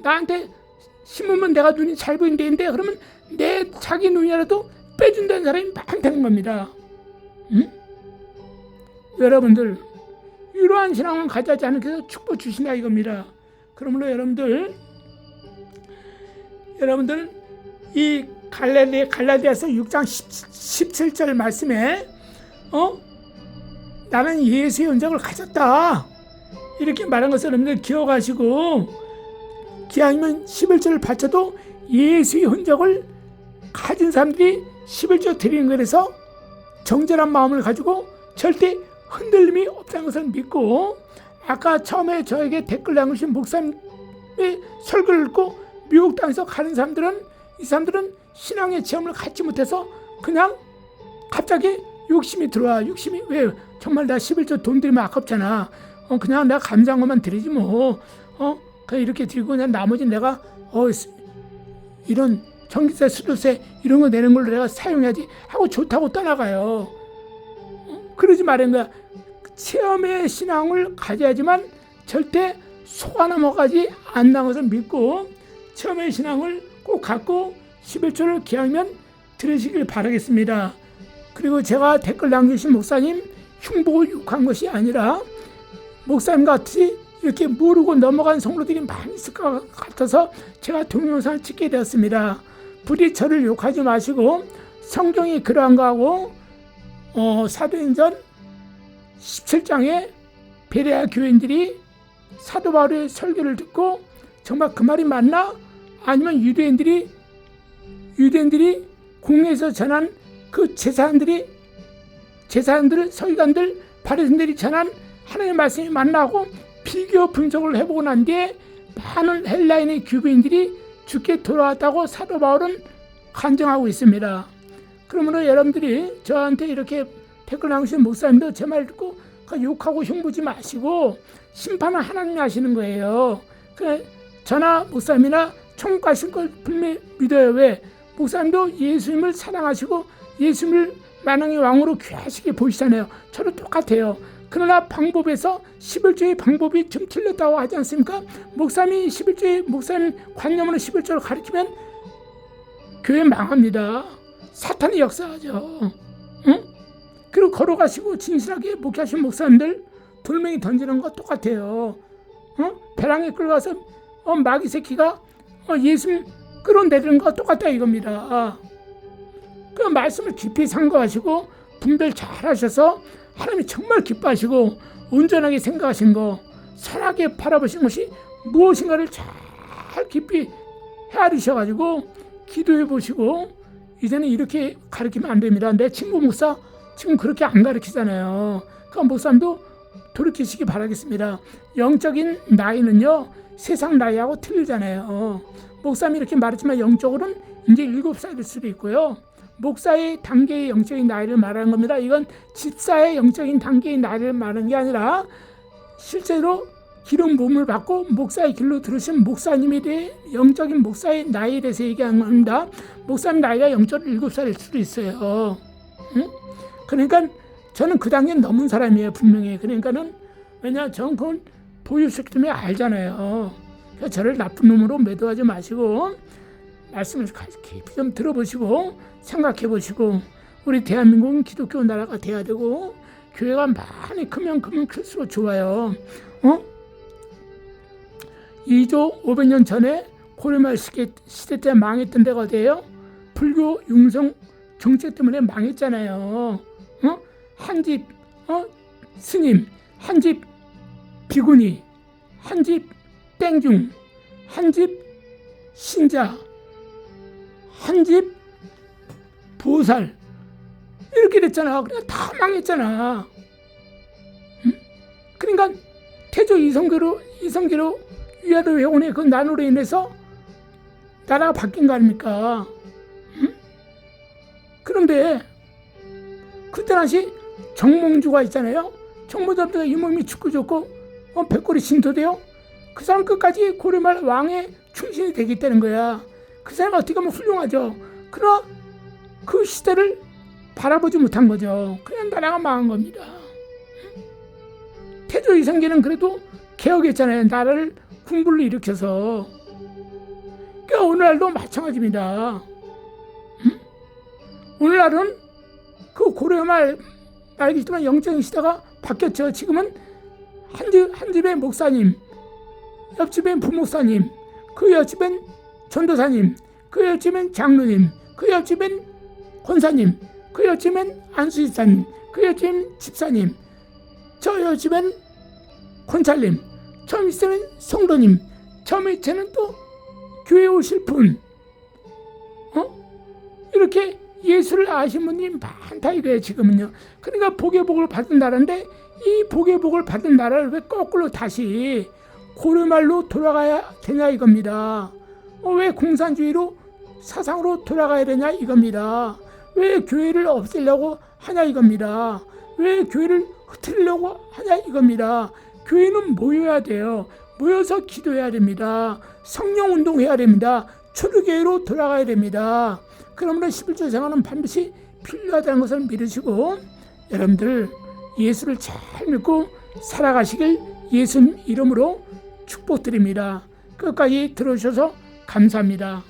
나한테 심으면 내가 눈이 잘 보인다는데 그러면 내 자기 눈이라도 빼준다는 사람이 많다는 겁니다. 응? 여러분들 이러한 신앙은 가져지 않으면서 축복 주시나 이겁니다. 그러므로 여러분들 이 갈라디아서 6장 17절 말씀에 나는 예수의 흔적을 가졌다 이렇게 말한 것을 여러분들 기억하시고 기왕이면 11절을 바쳐도 예수의 흔적을 가진 사람들이 11절 드리는 거라서 정결한 마음을 가지고 절대 흔들림이 없다는 것을 믿고 아까 처음에 저에게 댓글 남기신 목사님의 설교를 읽고 미혹당해서 가는 사람들은 이 사람들은 신앙의 체험을 갖지 못해서 그냥 갑자기 욕심이 들어와. 욕심이 왜 정말 나 11조 돈 들이면 아깝잖아. 그냥 내가 감사한 것만 드리지 뭐. 그냥 이렇게 드리고 그냥 나머지는 내가 이런 전기세, 수도세 이런 거 내는 걸로 내가 사용해야지 하고 좋다고 떠나가요. 그러지 말은 거야. 체험의 신앙을 가져야지만 절대 속아 넘어가지 않는 것을 믿고 체험의 신앙을 꼭 갖고 11조를 기하면 들으시길 바라겠습니다. 그리고 제가 댓글 남기신 목사님 흉보고 욕한 것이 아니라 목사님 같이 이렇게 모르고 넘어간 성도들이 많이 있을 것 같아서 제가 동영상을 찍게 되었습니다. 부디 저를 욕하지 마시고 성경이 그러한 거하고 사도행전 17장에 베레아 교인들이 사도 바울의 설교를 듣고 정말 그 말이 맞나? 아니면 유대인들이 공회에서 전한 그 제사장들, 서기관들, 바리새인들이 전한 하나님의 말씀이 맞나 하고 비교 분석을 해보고 난 뒤에 많은 헬라인의 규비인들이 주께 돌아왔다고 사도 바울은 간증하고 있습니다. 그러므로 여러분들이 저한테 이렇게 댓글 남기신 목사님도 제 말 듣고 욕하고 흉보지 마시고 심판은 하나님이 하시는 거예요. 저나 목사님이나 천국 가실 걸 분명히 믿어요. 왜? 목사님도 예수님을 사랑하시고 예수님을 만왕의 왕으로 귀하시게 보시잖아요. 저도 똑같아요. 그러나 방법에서 11조의 방법이 좀 틀렸다고 하지 않습니까? 목사님 관념으로 11조를 가르치면 교회 망합니다. 사탄이 역사하죠. 응? 그리고 걸어가시고 진실하게 목회하신 목사님들 돌멩이 던지는 거 똑같아요. 배랑에 끌어가서 마귀 새끼가 예수님 끌어내리는 거 똑같다 이겁니다. 그 말씀을 깊이 상고하시고 분별 잘 하셔서 하나님이 정말 기뻐하시고 온전하게 생각하신 거, 선하게 바라보신 것이 무엇인가를 잘 깊이 헤아리셔가지고 기도해 보시고 이제는 이렇게 가르치면 안 됩니다. 내 친구 목사 지금 그렇게 안 가르치잖아요. 그 목사님도 돌이키시기 바라겠습니다. 영적인 나이는요 세상 나이하고 틀리잖아요. 목사님이 이렇게 말했지만 영적으로는 이제 7살일 수도 있고요. 목사의 단계의 영적인 나이를 말하는 겁니다. 이건 집사의 영적인 단계의 나이를 말하는 게 아니라 실제로 기름 부음을 받고 목사의 길로 들으신 목사님에 대해 영적인 목사의 나이에 대해서 얘기하는 겁니다. 목사님 나이가 영적으로 7살일 수도 있어요. 응? 그러니까 저는 그 단계 넘은 사람이에요. 분명히. 그러니까는 왜냐 저는 그건 보유식 때문에 알잖아요. 그러니까 저를 나쁜 놈으로 매도하지 마시고 말씀을 깊이 좀 들어보시고 생각해 보시고 우리 대한민국은 기독교 나라가 돼야 되고 교회가 많이 크면 클수록 좋아요. 2조 500년 전에 고려말 시대 때 망했던 데가 어디예요? 불교 융성 정책 때문에 망했잖아요. 한 집 스님, 한 집 비구니, 한 집 땡중, 한 집 신자, 한 집 보살 이렇게 됐잖아. 그냥 다 망했잖아. 그러니까 태조 이성계로 위화도 회원의 그 난으로 인해서 나라가 바뀐 거 아닙니까? 그런데 그때 당시 정몽주가 있잖아요. 정몽주가 이 몸이 죽고 좋고 백골이 신도돼요. 그 사람 끝까지 고려말 왕의 충신이 되겠다는 거야. 그 사람 어떻게 보면 훌륭하죠. 그러나 그 시대를 바라보지 못한 거죠. 그냥 나라가 망한 겁니다. 태조 이성계는 그래도 개혁했잖아요. 나라를 군부를 일으켜서. 그러니까 오늘날도 마찬가지입니다. 오늘날은 그 고려말 말기지만 영적인 시대가 바뀌었죠. 지금은 한 집의 목사님, 옆집엔 부목사님, 그 옆집엔 전도사님, 그 옆집엔 장로님, 그 옆집엔 권사님, 그 옆집엔 안수집사님, 그 옆집엔 집사님, 저 옆집엔 권찰님, 저 밑에는 성도님, 저 밑에는 또 교회 오실 분, 이렇게 예수를 아신 분들이 많다 이거예요. 지금은요. 그러니까 복의 복을 받은 나라인데 이 복의 복을 받은 나라를 왜 거꾸로 다시 고려말로 돌아가야 되냐 이겁니다. 왜 공산주의로 사상으로 돌아가야 되냐 이겁니다. 왜 교회를 없애려고 하냐 이겁니다. 왜 교회를 흩으려고 하냐 이겁니다. 교회는 모여야 돼요. 모여서 기도해야 됩니다. 성령 운동해야 됩니다. 초대교회로 돌아가야 됩니다. 그러므로 11조 생활은 반드시 필요하다는 것을 믿으시고 여러분들 예수를 잘 믿고 살아가시길 예수님 이름으로 축복드립니다. 끝까지 들어주셔서 감사합니다.